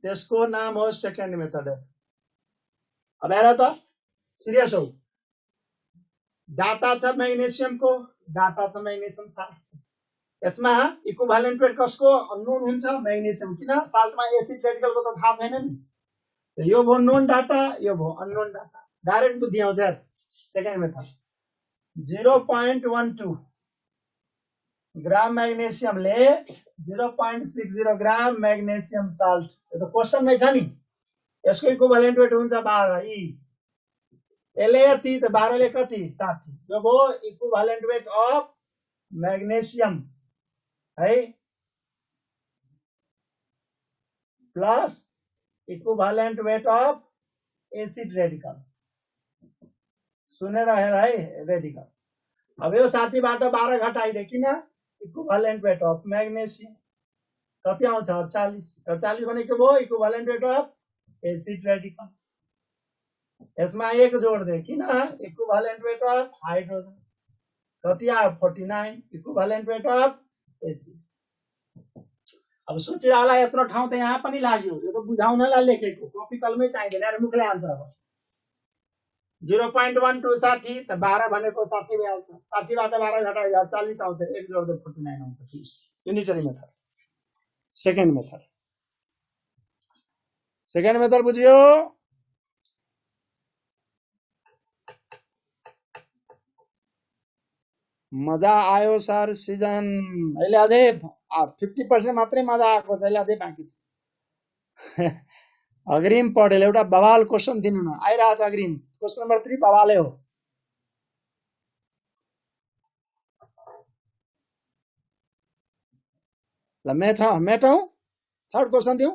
त्यसको नाम हो सेकेन्ड मेथड अब हेर त सिरियस हो डाटा छ म्याग्नेसियमको डाटा छ म्याग्नेसियम साल्ट यसमा इक्विभ्यालेन्ट वेट कसको अननोन हुन्छ म्याग्नेसियम किन साल्टमा एसिड रेडिकलको त थाहा छैन नि यो भयो नोन डाटा यो भयो अननोन डाटा डाइरेक्ट बुद्धि आउँछ यार सेकेन्ड मेथड 0.12 ग्राम म्याग्नेसियमले 0.60 ग्राम म्याग्नेसियम साल्ट यो त क्वेशनमै छ नि यसको इक्विभ्यालेन्ट वेट हुन्छ 12 ई यसले यति त 12 ले कति 60 यो भयो इक्विभ्यालेन्ट वेट अफ म्याग्नेसियम है plus equivalent weight of acid radical सुनेर हेर है रेडिकल अब यो 60 बाट 12 घटाइदे किन इक्विभ्यालेन्ट वेट अफ म्याग्नेसियम कति आउँछ 48 भनेको भयो equivalent weight of acid radical यसमा 1 जोड दे किन इक्विभ्यालेन्ट वेट अफ हाइड्रोजन कति आयो 49 इक्विभ्यालेन्ट वेट अफ एसिड अब सोचेर होला यत्रो ठाउँ त यहाँ पनि लाग्यो यो त बुझाउनलाई लेखेको कपी कलमै चाहिँदैन यार मुखले आन्सर अब 0.12 60 त 12 भनेको 60 भइहाल्छ 60 बाट 12 घटाइदा 40 आउँछ 1 जोड्दा 49 आउँछ यूनिटरी मेथड सेकेन्ड मेथड बुझ्यो मजा आयो सर सिजन अहिले अझै 50% मात्रै मजा आएको छ अहिले अझै बाँकी छ अग्रिम पढेल एउटा बवाल क्वेशन दिनु न आइरहेछ अग्रिम क्वेशन नम्बर 3 बवालै हो ल मेटौं थर्ड क्वेशन दिउँ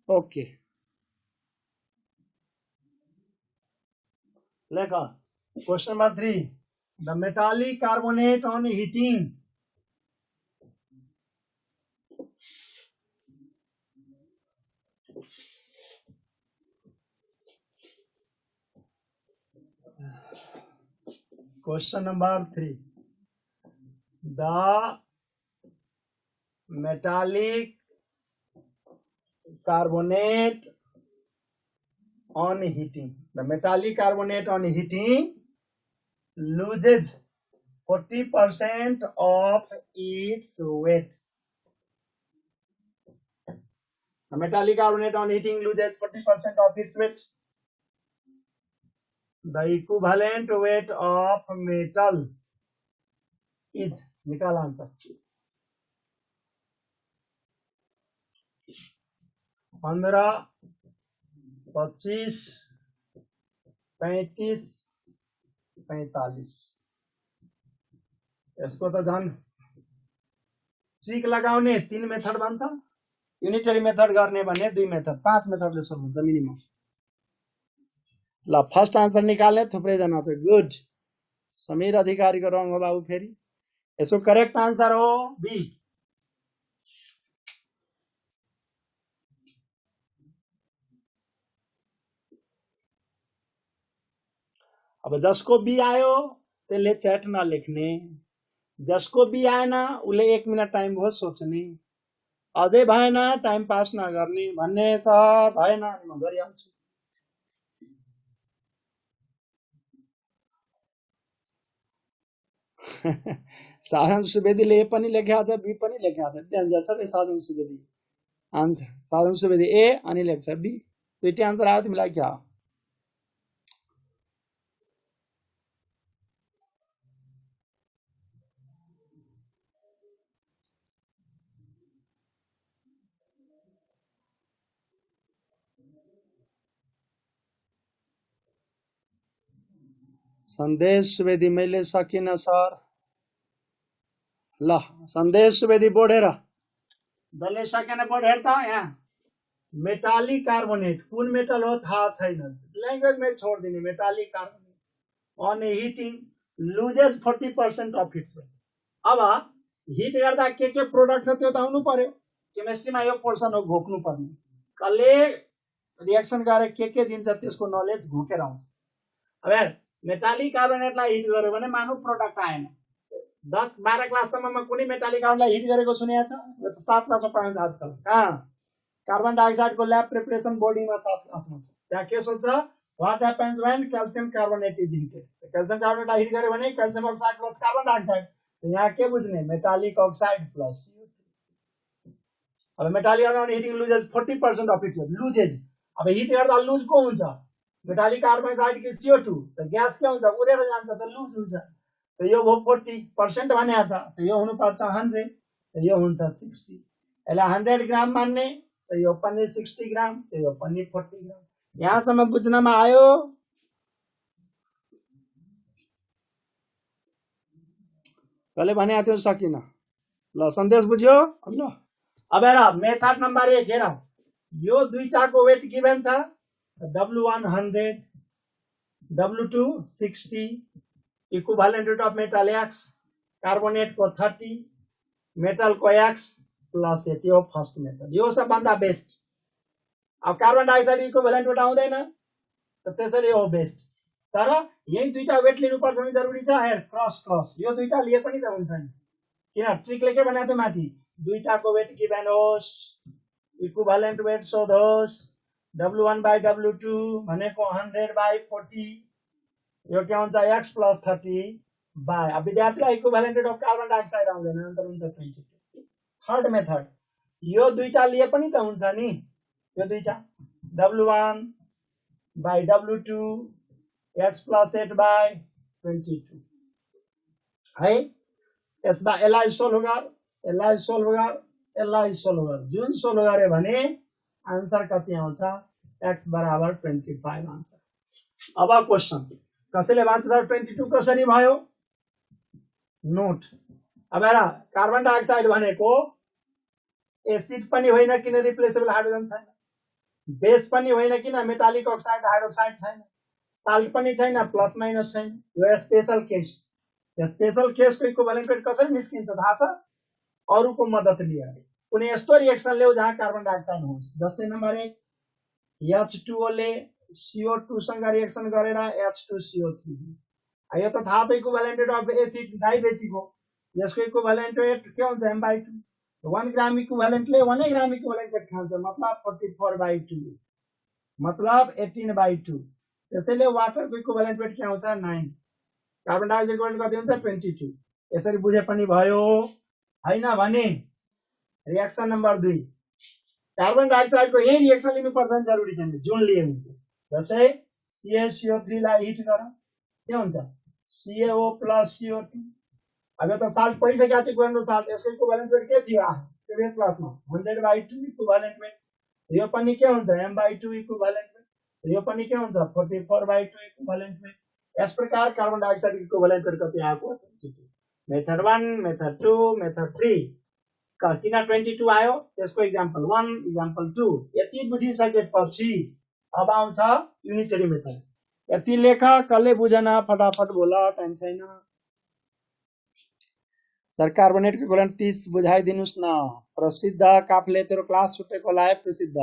ओके लेख question number 3 the metallic carbonate on heating question number 3 the metallic carbonate on heating. The metallic carbonate on heating loses 40% of its weight. The metallic carbonate on heating loses 40% of its weight. The equivalent weight of metal is निकाल answer 15, 25, 35, 45 यसको त झन् trick लगाउने 3 method भन्छ unitary method गर्ने भने 2 method 5 मेथडले solve हुन्छ minimum ल फर्स्ट आन्सर निकाल्ने थुप्रै जना छ गुड समीर अधिकारीको रङ हो बाबु फेरि यसको करेक्ट आन्सर हो बी अब जसको बी आयो त्यसले च्याट नलेख्ने, जसको बी आएन उसले 1 मिनट टाइम भयो सोच्ने, अझै भएन टाइम पास नगर्ने भन्ने छ, भएन म गरिहाल्छु। साधन सुवेदीले ए पनि लेखेको छ, बी पनि लेखेको छ, डेन्जर छ साधन सुवेदी। आन्सर साधन सुवेदी ए अनि लेख्छ बी, दुईटै आन्सर आयो। तिमीलाई क्या हो? सन्देश सुवेदी मैले सकिन सर। ल सन्देश सुवेदी बोर्ड हेर, जसले सकेन बोर्ड हेर त। यहाँ मेटालिक कार्बोनेट कुन मेटल हो थाहा छैन, ल्याङ्ग्वेज मै छोडिदिने। Metallic carbonate on heating loses 40% of its weight. अब हिट गर्दा के प्रोडक्ट छ त्यो त आउनु पर्यो। केमिस्ट्रीमा यो पोर्सन हो घोक्नु पर्ने। कसले रिएक्सन गरेर के दिन्छ त्यसको नलेज घोकेर आउँछ। अब यार मेटालिक कार्बोनेटलाई हिट गर्यो भने मानव प्रोडक्ट आएन। 10-12 क्लाससम्ममा कुनै मेटालिक कार्बनलाई हिट गरेको सुनेको छ? यो त 7 क्लासमा पाइन्छ आजकल। कहाँ कार्बन डाइअक्साइडको ल्याब प्रिपरेसन बोर्डिङमा 7 क्लासमा छ। त्यहाँ के सोध्छ, what happens when calcium carbonate is heated. Calcium कार्बोनेटलाई हिट गर्यो भने calcium oxide plus carbon dioxide. यहाँ के बुझ्ने, मेटालिक अक्साइड प्लस CO2। अब metallic carbon heating loses 40% of its losses. अब हिट गर्दा लुज को हुन्छ, मेटालिक कार्बन डाइअक्साइड कि CO2। त ग्यास के हुन्छ, उडेर जान्छ त लुज हुन्छ। त यो हो 40% भनेको छ, त यो हुनुपर्छ 100, त यो हुन्छ 60। यसलाई 100 ग्राम मान्ने, त यो पनि 60 ग्राम, त यो पनि 40 ग्राम। यहाँसम्म बुझ्नमा आयो? कसले भनेको थियो सकिन? ल सन्देश बुझ्यो? ल अब हेर मेथड नम्बर 1 हेर, यो दुईटाको वेट गिभन छ, W1 100, W2 60, equivalent root of metal x, carbonate को 30, मेटल को x प्लस यो फर्स्ट मेथड, यो सबभन्दा बेस्ट। अब कार्बन डाइअक्साइड इक्विभ्यालेन्ट रुट आउँदैन त त्यसैले हो बेस्ट। तर यही दुईटा वेट लिनुपर्छ भने जरुरी छ। हेर क्रस क्रस यो दुईटा लिए पनि त हुन्छ नि, किन ट्रिकले के भनेको थियो माथि, दुईटाको वेट गिभन होस्, इक्विभ्यालेन्ट वेट सोधोस्। W1 by W2 भनेको 100/40, यो के हुन्छ x प्लस 30 बाई। अब विद्यार्थीलाई equivalent rate of carbon dioxide आउँदैन, अन्तर हुन्छ 22। थर्ड मेथड, यो दुईटा लिए पनि त हुन्छ नि, यो दुईटा W1 by W2 x plus 8/22 है। यसलाई सोल्भ गर, यसलाई सोल्भ गर, यसलाई सोल्भ गर। जुन सोल्भ गरे भने आन्सर कति आउँछ, x बराबर 25 आन्सर। अब क्वेशन, कसैले भन्छ सर 22 कसरी भयो, नोट। अब हेर कार्बन डाइअक्साइड भनेको एसिड पनि होइन किन रिप्लेसेबल हाइड्रोजन छैन, बेस पनि होइन किन मेटालिक अक्साइड हाइड्रोक्साइड छैन, साल्ट पनि छैन, प्लस माइनस छैन। यो स्पेशल केस, स्पेशल केसको इक्विभ्यालेन्ट वेट कसरी निस्किन्छ थाहा छ, अरूको मद्दत लिएर कुनै यस्तो रिएक्सन ल्याऊ जहाँ कार्बन डाइअक्साइड होस्। जस्तै नम्बर 1 H2O ले CO2 सँग रिएक्सन गरेर H2CO3। यो त थाहा त equivalent rate of acid dibasic हो, यसको इक्विभ्यालेन्ट रेट के हुन्छ m/2। 1 ग्राम इक्विभ्यालेन्टले 1 ग्राम इक्विभ्यालेन्ट वेट खान्छ, मतलब 44/2, मतलब 18/2। त्यसैले वाटरको इक्विभ्यालेन्ट वेट के आउँछ 9, कार्बन डाइअक्साइडको वेट कति हुन्छ 22। यसरी बुझे पनि भयो। हैन भने रिएक्सन नम्बर 2, कार्बन डाइअक्साइडको यही रिएक्सन लिनुपर्छ जरुरी छैन, जुन लिए हुन्छ। जस्तै CaCO3 लाई हिट गर, के हुन्छ CaO प्लस CO2। अब यो त साल्ट पढिसकेको छ, इक्विभ्यालेन्ट साल्ट, यसको इक्विभ्यालेन्ट वेट के थियो प्रिभियस क्लासमा 100/2 इक्विभ्यालेन्ट वेट। यो पनि के हुन्छ m/2 इक्विभ्यालेन्ट वेट, यो पनि के हुन्छ 44/2 इक्विभ्यालेन्ट वेट। यस प्रकार कार्बन डाइअक्साइड इक्विभ्यालेन्ट वेट कति आएको 22। मेथड 1, मेथड 2, मेथड 3 किन 22 आयो, त्यसको एक्जाम्पल 1, एक्जाम्पल 2। यति बुझिसकेपछि अब आउँछ युनिटरी मेथड। यति लेख, कसले बुझेन फटाफट बोल, टाइम छैन। सर कार्बोनेट को इक्विभ्यालेन्ट 30 बुझाइदिनुस् न। प्रसिद्ध काफले तेरो क्लास छुटेको लाए प्रसिद्ध।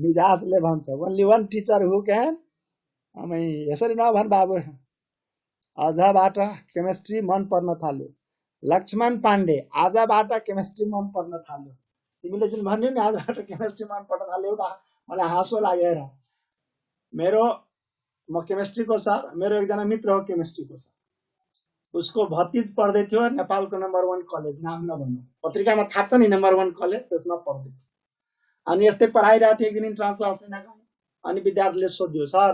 मिजाजले भन्छ only one teacher who can यसरी नभन् बाबु। अझबाट केमिस्ट्री मन पर्न थाल्यो। लक्ष्मण पाण्डे आजबाट केमिस्ट्री मन पर्न थाल्यो। तिमीले जुन भन्यौ नि आजबाट केमिस्ट्री मन पर्न थाल्यो एउटा मलाई हाँसो लागेर। म केमिस्ट्रीको सर, मेरो एकजना मित्र हो केमिस्ट्रीको सर, उसको भतिज पढ्दै थियो नेपालको नम्बर 1 कलेज, नाम नभन्नु, पत्रिकामा थाप्छ नि नम्बर 1 कलेज, त्यसमा पढ्दै थियो। अनि यस्तै पढाइरहेको थियो। एक दिन इन्ट्रान्स क्लास लिन गयो। अनि विद्यार्थीले सोध्यो, सर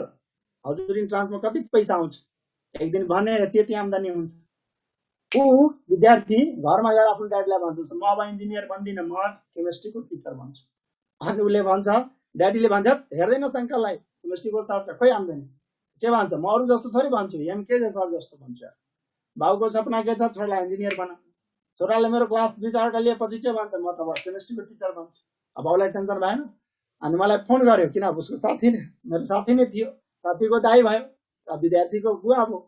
हजुर इन्ट्रान्समा कति पैसा आउँछ? एक दिन भने त्यति आम्दानी हुन्छ। ऊ विद्यार्थी घरमा गएर आफ्नो ड्याडीलाई भन्छ, म अब इन्जिनियर बन्दिनँ, म केमिस्ट्रीको टिचर बन्छु। अनि उसले भन्छ, ड्याडीले भन्छ, हेर्दैनस् अङ्कललाई, केमिस्ट्रीको सर छ, खोइ आम्दानी के भन्छ, म अरू जस्तो थोरै भन्छु, एमके सर जस्तो भन्छु। बाउको सपना के छ, छोरालाई इन्जिनियर बनाउनु। छोराले मेरो क्लास 2-4 लिएपछि के भन्छ, म त केमिस्ट्रीको टिचर बन्छु। अब बाउलाई टेन्सन भएन। अनि मलाई फोन गर्यो, किन उसको साथी नै, मेरो साथी नै थियो, साथीको दाइ भयो, विद्यार्थीको बुवा भयो।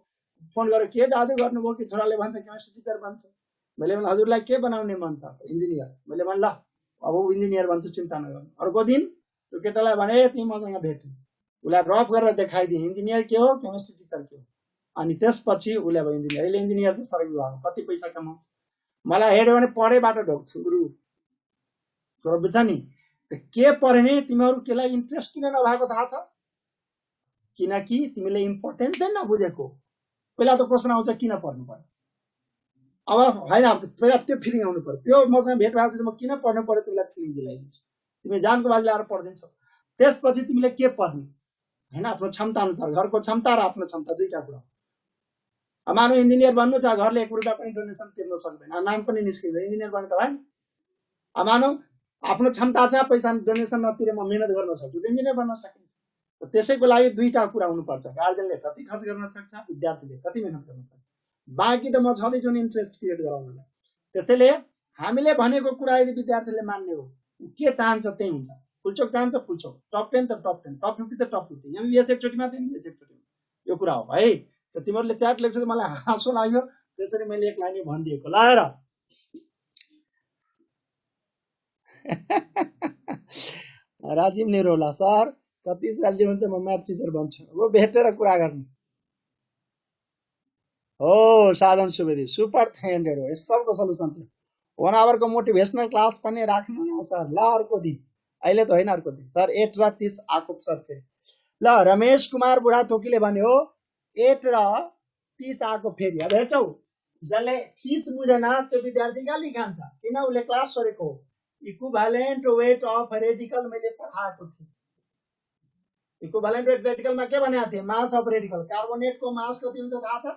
फोन गरेर के जादु गर्नुभयो कि छोराले भन्छ केमिस्ट्री टिचर बन्छ। मैले भने हजुरलाई के बनाउने मन छ? इन्जिनियर। मैले भने ल अब ऊ इन्जिनियर बन्छ, चिन्ता नगर्नु। अर्को दिन त्यो केटालाई भने तिमी मसँग भेट्नु, उसलाई ड्रप गरेर देखाइदिए इन्जिनियर के हो, केमिस्ट्री टिचर के हो। अनि त्यसपछि उसले अब इन्जिनियर, अहिले इन्जिनियरको सरकारी विभागमा कति पैसा कमाउँछ। मलाई हेऱ्यो भने पढेबाट ढोक्छु गुरु। बुझ्छ नि, के पढे नि तिमीहरू केलाई इन्ट्रेस्ट किन नभएको थाहा छ? किनकि तिमीले इम्पोर्टेन्स नै नबुझेको। पहिला त क्वेसन आउँछ किन पढ्नु पर्यो। अब होइन, पहिला त्यो फिलिङ आउनु पर्यो। त्यो मसँग भेट भएको थियो, म किन पढ्नु पर्यो तिमीलाई फिलिङ दिलाइदिन्छु। तिमी जानको बाजी ल्याएर पढिदिन्छौ। त्यसपछि तिमीले के पढ्ने होइन, आफ्नो क्षमता अनुसार, घरको क्षमता र आफ्नो क्षमता दुईटा कुरा। अब मानव इन्जिनियर बन्नु छ, घरले 1 रुपियाँ पनि डोनेसन तिर्न सक्दैन, नाम पनि निस्किन्छ, इन्जिनियर बन्नु त भएन। अब मानव आफ्नो क्षमता छ, पैसा डोनेसन नतिरे म मेहनत गर्न सक्छु, इन्जिनियर बन्न सकिन्छ। त्यसैको लागि दुईटा कुरा हुनुपर्छ, गार्जेनले कति खर्च गर्न सक्छ, विद्यार्थीले कति मेहनत गर्न सक्छ। बाँकी त म छँदैछु नि इन्ट्रेस्ट क्रिएट गराउनलाई। त्यसैले हामीले भनेको कुरा यदि विद्यार्थीले मान्ने हो, के चाहन्छ त्यही हुन्छ। फुलचोक चाहन्छ फुलचोक, टप 10 त टप 10, टप 50 त टप 50, एमबिबिएस एकचोटिमा त एमबिबिएस एकचोटिमा, यो कुरा हो है। त तिमीहरूले च्याट लेख्छौ त मलाई हाँसो लाग्यो, त्यसरी मैले एक लाइन भनिदिएको। ल हेर राजीव निरोला, सर कति स्यालेरी हुन्छ, म म्याथ टिचर बन्छु। अब भेटेर कुरा गर्ने हो। साधन सुवेदी सुपर 300 हो, सबको सल्युसन थियो। 1 आवरको मोटिभेसनल क्लास पनि राख्नु न सर। ल अर्को दिन, अहिले त होइन, अर्को दिन सर। 8 र 30 आएको सर फेरि। ल रमेश कुमार बुढाथोकीले भन्यो 8 र 30 आएको फेरि। अब हेर्छौ, जसले 30 बुझेन त्यो विद्यार्थी गाली खान्छ, किन उसले क्लास छोडेको। इक्विभ्यालेन्ट वेट अफ रेडिकल मैले पठाएको थिएँ। इक्विभ्यालेन्ट वेट रेडिकलमा के भनेको थिएँ, मास अफ रेडिकल। कार्बोनेटको मास कति हुन्छ थाहा छ?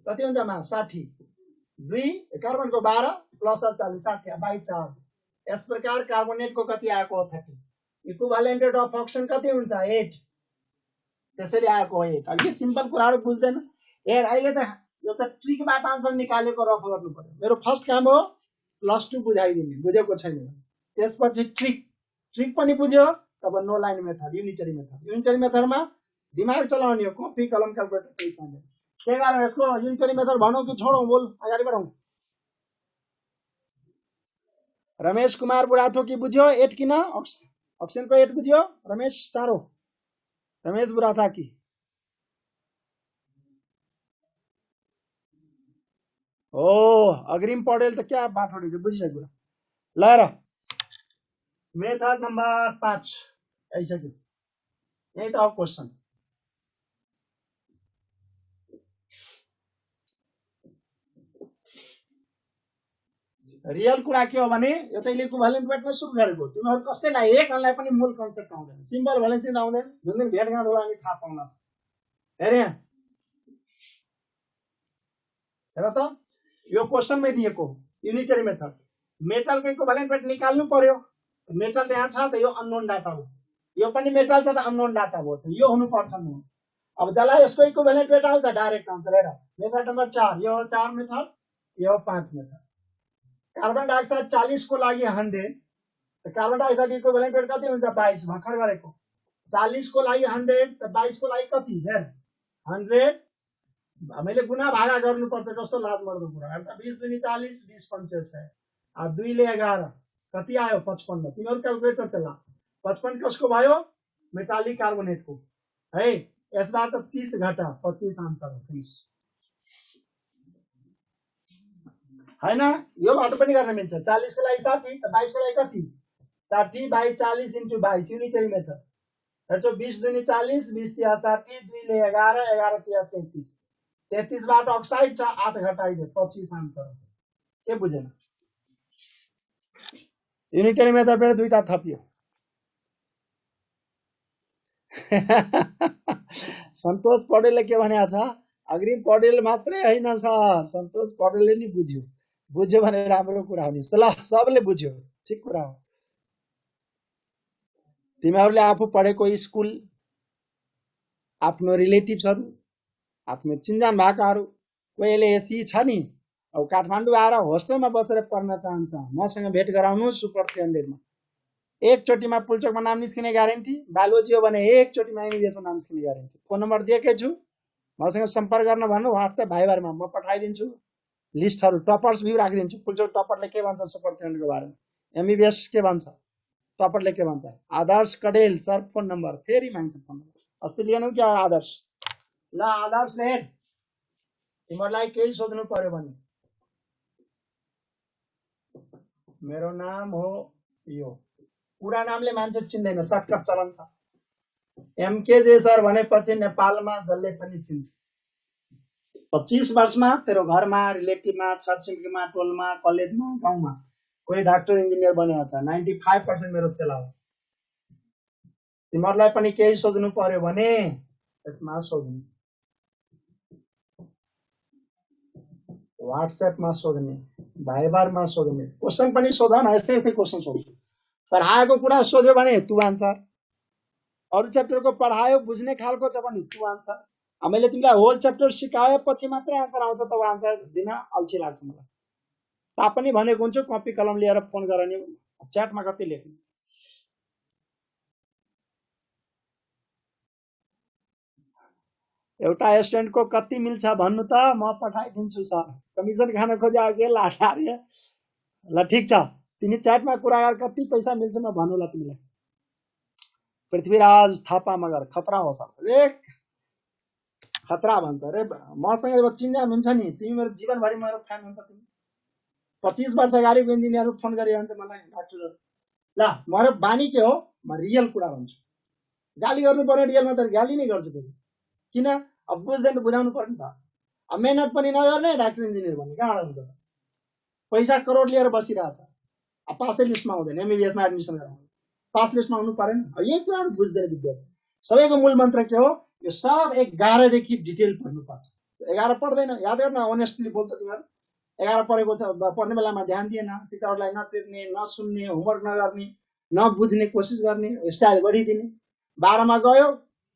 कति हुन्छ मास? 60। 2 कार्बनको 12 प्लस 40, 60 बाई 4। यस प्रकार कार्बोनेटको कति आएको? 30। इक्विभ्यालेन्ट रेट अफ अक्सिजन कति हुन्छ? 8। त्यसरी आएको 8। अघि सिम्पल कुराहरू बुझ्दैन। हेर अहिले त यो त ट्रिकबाट आन्सर निकालेको रफ गर्नु पर्यो। मेरो फर्स्ट काम हो +2 बुझाइदिने, बुझेको छैन। त्यसपछि ट्रिक पनि बुझ्यो, तब no line method, unitary method. Unitary मेथडमा दिमाग चलाउने हो, कपी कलम क्यालकुलेटर केही छैन। के कारण यसको युनिटरी मेथड भनौँ कि छोडौँ? बोल, अगाडि बढौँ। रमेश कुमार बुढाथोकी बुझ्यो 8 किन? अक्सिजनको 8 बुझ्यो रमेश चारो। रमेश बुढाथोकी हो, अग्रिम पौडेल त क्या बाठोडी छ, बुझिसक्यो। ल र मेथड नम्बर 5 आइसक्यो। यही त अब क्वेसन। रियल कुरा के हो भने यो त इक्विभ्यालेन्ट वेटमा सुरु गरेको। तिमीहरू कसैलाई एकलाई पनि मूल कन्सेप्ट आउँदैन, सिम्बल भ्यालेन्सी आउँदैन। जुन दिन भेटघाट होला नि थाहा पाउनुहोस्। हेर यहाँ, हेर त यो क्वेसनमै दिएको युनिटरी मेथड। मेटलको इक्विभ्यालेन्ट वेट निकाल्नु पर्यो। मेटल यहाँ छ त, यो अननोन डाटा हो। यो पनि मेटल छ त, अननोन डाटा हो। यो हुनुपर्छ नि। अब जसलाई यसको इक्विभ्यालेन्ट वेट आउँछ डाइरेक्ट आउँछ। हेर मेथड नम्बर 4, यो 4 मेथड, यो 5 मेथड। कार्बन डाइअक्साइड 40 को लागि 100, कार्बन डाइअक्साइड इक्विभ्यालेन्ट वेट कति हुन्छ? 22 भर्खर गरेको। 40 को लागि 100 त 22 को लागि कति? हेर 100 मैले गुना भागा गर्नुपर्छ, कस्तो लाज मर्दो कुरा। 20 दुनी 40, 20 पंचे 100, 2 ले 11, कति आयो 55 तिमीहरु क्याल्कुलेटर चला 55 कसको भयो मेटालिक कार्बोनेटको है यसबाट 30 घटा 25 आन्सर हो फिनिश हैन यो बाटो पनि गर्न मिल्छ 40 को लागि 60 त 22 को लागि कति 60 बाइ 40 इन्टु 22 युनिटरी मेथड हेर्छौ 20 दुनी 40 20 तिया 60 2 ले 11 11 तिया 33 33 बाट अक्साइड छ 8 घटाइदियो 25 आन्सर हो के बुझेन युनिटरी मेथडबाट दुईटा थपियो सन्तोष पौडेलले के भनेको छ अग्रिम पौडेल मात्रै हैन सर सन्तोष पौडेलले नि बुझ्यो भने राम्रो कुरा हो नि ल सबले बुझ्यो ठीक कुरा हो तिमीहरुले आफू पढेको स्कुल आफ्नो रिलेटिभ्सहरु आफ्नो चिन्जान भएकाहरु कोहीले एसी छ नि अब काठमाडौँ आएर होस्टेलमा बसेर पढ्न चाहन्छ मसँग भेट गराउनु सुपर 300 मा एकचोटीमा पुल्चोकमा नाम निस्किने ग्यारेन्टी बायोलोजी हो भने एकचोटीमा एमबीबीएसमा नाम निस्किने ग्यारेन्टी फोन नम्बर दिएकै छु मसँग सम्पर्क गर्न भन्नु व्हाट्सएप भाइबरमा म पठाइदिन्छु लिस्टहरु टपर्स भ्यू राखिदिन्छु पुल्चोक टपरले के भन्छ सुपर 300 को बारेमा एमबीबीएस के भन्छ टपरले के भन्छ आदर्श कडेल सर फोन नम्बर फेरि माग्छ फोन नम्बर अस्ति लिएनौ क्या आदर्श ल आदर्श ले तिमीहरुलाई केही सोध्नु पर्यो भने मेरो नाम हो यो पूरा नामले मान्छे चिन्दैन सर्टकट चलन छ एमकेजे सर भनेपछि नेपालमा जसले पनि चिन्छ 25 वर्षमा तेरो घरमा रिलेटिभमा छरछिमेकीमा टोलमा कलेजमा गाउँमा कोही डाक्टर इन्जिनियर बनेको छ 95% मेरो चेला हो तिमीहरुलाई पनि केही सोध्नु पर्यो भने यसमा सोध्नु व्हाट्सएपमा सोध्ने भाइबरमा सोध्ने क्वेशन पनि सोध न यस्तै यस्तै क्वेशन सोध्छु पढाएको कुरा सोध्यो भने तु आन्सर अरु च्याप्टरको पढायो बुझ्ने खालको छ भने तु आन्सर मैले तिमीलाई होल च्याप्टर सिकाएपछि मात्रै आन्सर आउँछ त आन्सर दिन अल्छी लाग्छ मलाई तापनि भनेको हुन्छ कपी कलम लिएर फोन गर नि च्याटमा कति लेख्नु एउटा स्टुडेन्टको कति मिल्छ भन्नु त म पठाइदिन्छु सर कमिसन खान खोजे के लाटा रे ल ठीक छ तिमी च्याटमा कुरा गर कति पैसा मिल्छ म भन्नु ल तिमीलाई पृथ्वीराज थापा मगर खतरा हो सर एक खतरा भन्छ रे मसँग अब चिन्जान हुन्छ नि तिमी मेरो जीवनभरि मेरो फ्यान हुन्छ तिमी 25 वर्ष अगाडिको इन्जिनियरले फोन गरिरहन्छ मलाई डाक्टर ल मेरो बानी के हो म रियल कुरा भन्छु गाली गर्नु पर्ने रियलमा त गाली नै गर्छु फेरि किन अब बुझ्दैन बुझाउनु पर्ने त अब मेहनत पनि नगर्ने डाक्टर इन्जिनियर भन्ने कहाँ हुन्छ पैसा करोड लिएर बसिरहेछ अब पासै लिस्टमा आउँदैन एमबीबीएसमा एडमिसन गराउनु पास लिस्टमा आउनु पर्दैन यही कुराहरु बुझ्दैन विद्यार्थी सबैको मूल मन्त्र के हो यो सब 11 देखि डिटेल पढ्नु पर्छ 11 पढ्दैन याद गर्न अनेस्टली बोल्छ तिमीहरु 11 पढेको छ पढ्ने बेलामा ध्यान दिएन टिचरलाई नतिर्ने नसुन्ने होमवर्क नगर्ने नबुझ्ने कोसिस गर्ने स्टाइल बढिदिने 12 मा गयो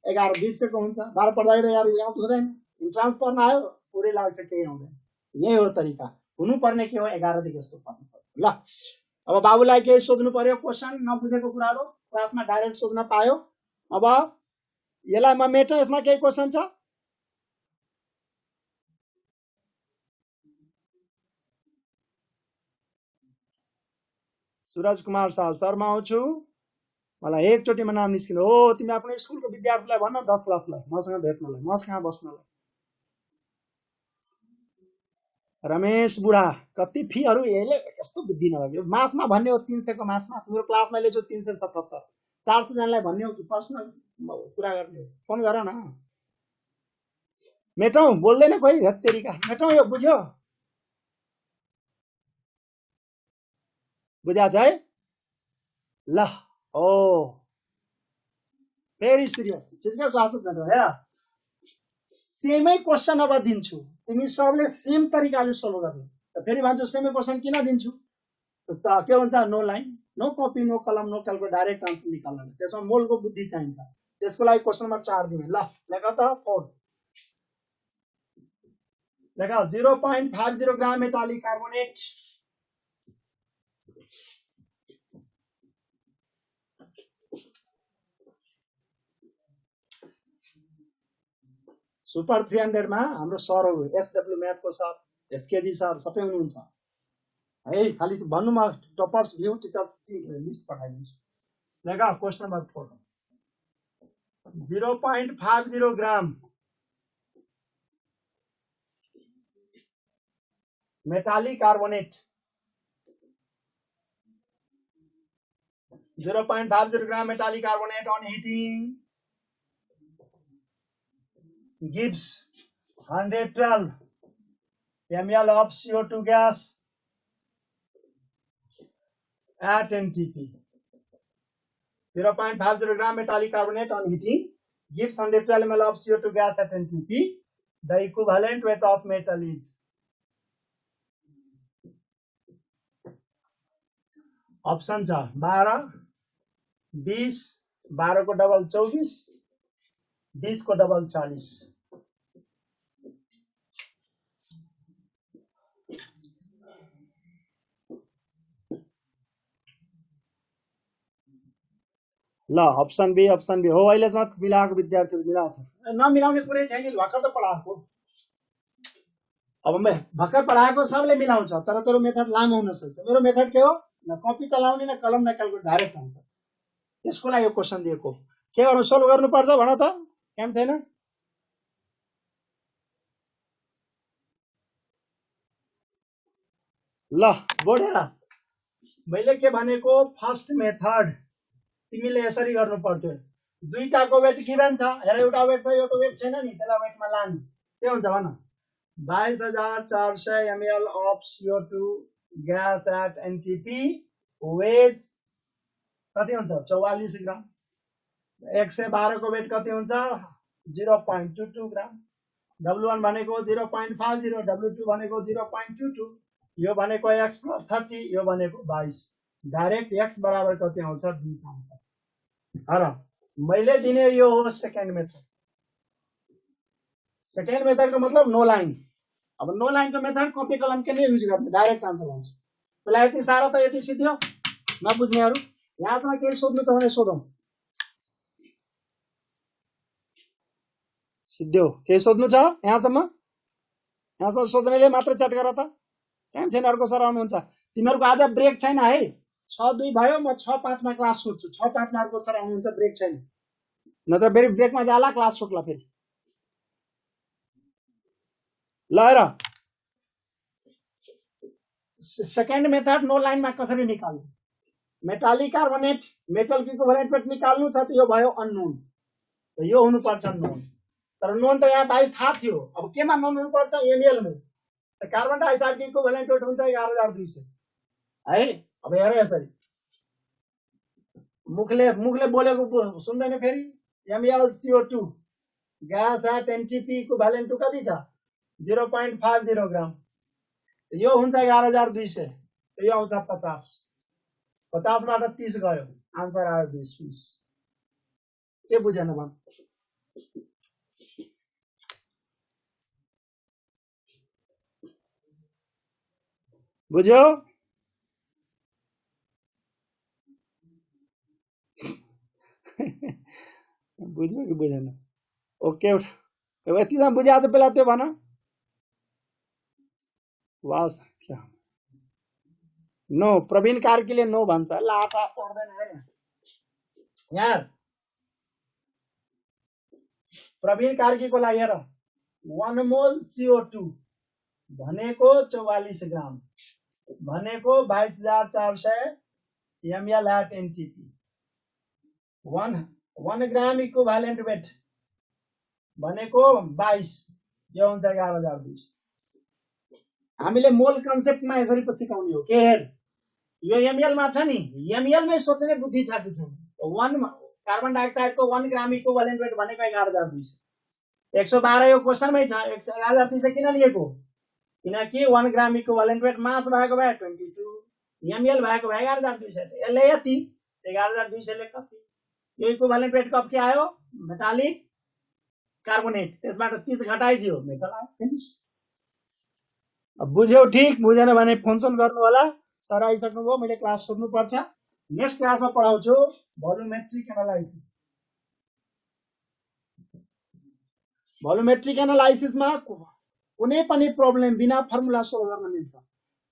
11 बिर्सेको हुन्छ 12 पढ्दाखेरि यार याद हुँदैन इन्ट्रान्स पढ्न आयो पुरै लाग्छ केही आउँदैन यही हो तरिका हुनुपर्ने के हो 11 देखि यस्तो पढ्नु पर्छ ल अब बाबुलाई केही सोध्नु पर्यो क्वेशन नबुझेको कुराहरु क्लासमा डाइरेक्ट सोध्न पायो अब यसलाई म मेटो यसमा केही क्वेशन छ सूरज कुमार सर म आउँछु मलाई एकचोटीमा नाम निस्किनु हो तिमी आफ्नो स्कुलको विद्यार्थीलाई भन्न 10 क्लासलाई मसँग भेट्नलाई मसँग बस्नलाई रमेश बुढा कति फीहरु यसले कस्तो बुद्धि नभयो मासमा भन्ने हो 300 को मासमा तिम्रो क्लासमा लेख्यो 377 400 जनालाई भन्ने हो कि पर्सनल कुरा गर्ने हो फोन गर न मेटौ बोल्दैन कोही हत्तेरीका मेटौ यो बुझ्यो बुझ्या छ है ल ओ भेरी सिरियस फिजिकल क्लासेस गर्नु हेर सेमै क्वेशन अब दिन्छु तिमी सबले सेम तरिकाले सोल्भ गर्ने त फेरि भन्छु सेमै क्वेशन किन दिन्छु त के भन्छ no line no copy no कलम नो क्याल्कुलेटर डाइरेक्ट आन्सर निकाल्नु त्यसमा मोलको बुद्धि चाहिन्छ त्यसको लागि क्वेशन नम्बर 4 दिए ल लेख त 4 लेख 0.50 ग्राम मेटालिक कार्बोनेट सुपर 300 मा हाम्रो सरहरु एसडब्ल्यू म्याथ को सर एसकेजी सर सबै हुनुहुन्छ है खाली भन्नुमा टपर्स भ्यू टिचर्स लिस्ट पठाइदिन्छु। लेगा question number 4 0.50 gram metallic carbonate 0.50 gram metallic carbonate on heating gives 112 ml of CO2 gas at NTP. 0.50 gram metallic carbonate on heating gives 112 ml of CO2 gas at NTP. The equivalent weight of metal is option छ 12, 20, 12 को double 24, 20 को double 40। ल option be हो। अहिलेसम्म मिलाएको विद्यार्थीहरू मिलाउँछ, नमिलाउने कुरै छैन, भर्खर त पढाएको। अब भर्खर पढाएको सबले मिलाउँछ, तर तेरो मेथड लामो हुन सक्छ। मेरो मेथड के हो? न कपी चलाउने, न कलम, न क्यालकुलेटर, डाइरेक्ट आन्सर। त्यसको लागि यो क्वेसन दिएको। के गर्नु, सोल्भ गर्नुपर्छ भन त, काम छैन? ल बोडेर मैले के भनेको, फर्स्ट मेथड तिमीले यसरी गर्नु पर्थ्यो। दुईटाको वेट गिभन छ, हेर एउटा वेट छ, एउटा वेट छैन नि, त्यसलाई वेटमा लानु। के हुन्छ भन? 22,400 ml of CO2 gas at NTP weighs कति हुन्छ? 44 ग्राम। 112 को वेट कति हुन्छ? 0.22 ग्राम। W1 भनेको 0.50, W2 भनेको 0.22, यो भनेको x + 30, यो भनेको 22। डाइरेक्ट x बराबर कति आउँछ? 20 आउँछ। र मैले दिने यो हो सेकेन्ड मेथड। सेकेन्ड मेथडको मतलब नो लाइन। अब नो लाइनको मेथड कपी कलम के लिए यूज गर्ने, डाइरेक्ट आन्सर आउँछ। त्यसलाई यति साह्रो त यति सिध्यो, नबुझ्नेहरू यहाँसम्म केही सोध्नु छ भने सोधौँ। सिध्यो केही सोध्नु छ यहाँसम्म? यहाँसम्म सोध्नेले मात्र च्याट गर त, टाइम छैन। अर्को सर आउनुहुन्छ, तिमीहरूको आज ब्रेक छैन है। 6:02 भयो, म 6:05 मा क्लास सुत्छु। 6:05 मा अर्को सर आउनुहुन्छ, ब्रेक छैन, नत्र फेरि ब्रेकमा जाला क्लास सुत्ला फेरि। ल हेर, सेकेन्ड मेथड नो लाइनमा कसरी निकाल्नु? मेटालिक कार्बोनेट मेटल की इक्विभलेन्ट वेट निकाल्नु छ, यो भयो अननोन, यो हुनुपर्छ नोन। तर नोन त यहाँ 22 थाहा थियो। अब केमा नोन हुनुपर्छ? एमएल मा। कार्बन डाइअक्साइड की इक्विभलेन्ट वेट हुन्छ 11,200 है। अब हेर यसरी मुखले बोलेको सुन्दैन फेरि। ml CO2 gas at NTP equivalent to कति छ? 0.50 ग्राम। यो हुन्छ 11,200, यो आउँछ 50। 50 बाट 30 गयो, आन्सर आयो 20। के बुझेन भन? बुझ्यो? बुझ्यो कि बुझेन? ओके, यतिसम्म बुझाएको छ पहिला त्यो भन। वाह सर, क्या नो? प्रवीण कार्कीले नो भन्छ। लाटा पर्दैन हैन यार। प्रवीण कार्कीको लागि हेर, 1 मोल CO2 भनेको 44 ग्राम भनेको 22,400 ml at NTP। 1 gram equivalent weight भनेको 22, यो हुन्छ 11,200। हामीले मोल कन्सेप्टमा यसरी पो सिकाउने हो। के हेर, यो एमएल मा छ नि, एमएल मै सोच्ने बुद्धि छ कि छैन? 1 कार्बन डाइअक्साइड को 1 ग्राम इक्विभलेन्ट वेट भनेको 11,200। 112 यो क्वेशनमै छ। 11,200 किन लिएको? किनकि 1 ग्राम इक्विभलेन्ट वेट मास भएको भए 22, एमएल भएको भए 11,200। यसले यति 11,200 ले कति? यो इक्विभलेन्ट वेट कब के आयो? मेटालिक कार्बोनेट, त्यसबाट 30 घटाइदियो, मेटल आयो, फिनिश। अब बुझ्यौ? ठीक बुझेन भने फोन गर्नु होला। सर आइसक्नुभयो, मैले क्लास सुन्नु पर्छ। नेक्स्ट क्लासमा पढाउँछु भोल्युमेट्रिक एनालाइसिस। भोल्युमेट्रिक एनालाइसिसमा कुनै पनि प्रब्लम बिना फर्मुला सोल्भ गर्न मिल्छ।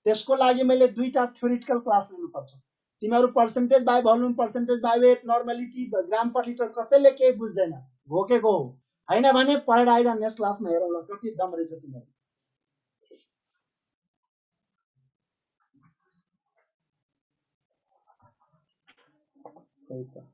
त्यसको लागि मैले दुईटा थ्योरिटिकल क्लास लिनुपर्छ। तिमीहरू percentage by volume, percentage by weight, normality, gram per litre कसैले केही बुझ्दैन, भोकेको हो। होइन भने पढेर आइज नेक्स्ट क्लासमा हेरौँ ल कति दम रहेछ तिमीहरू। त्यही त।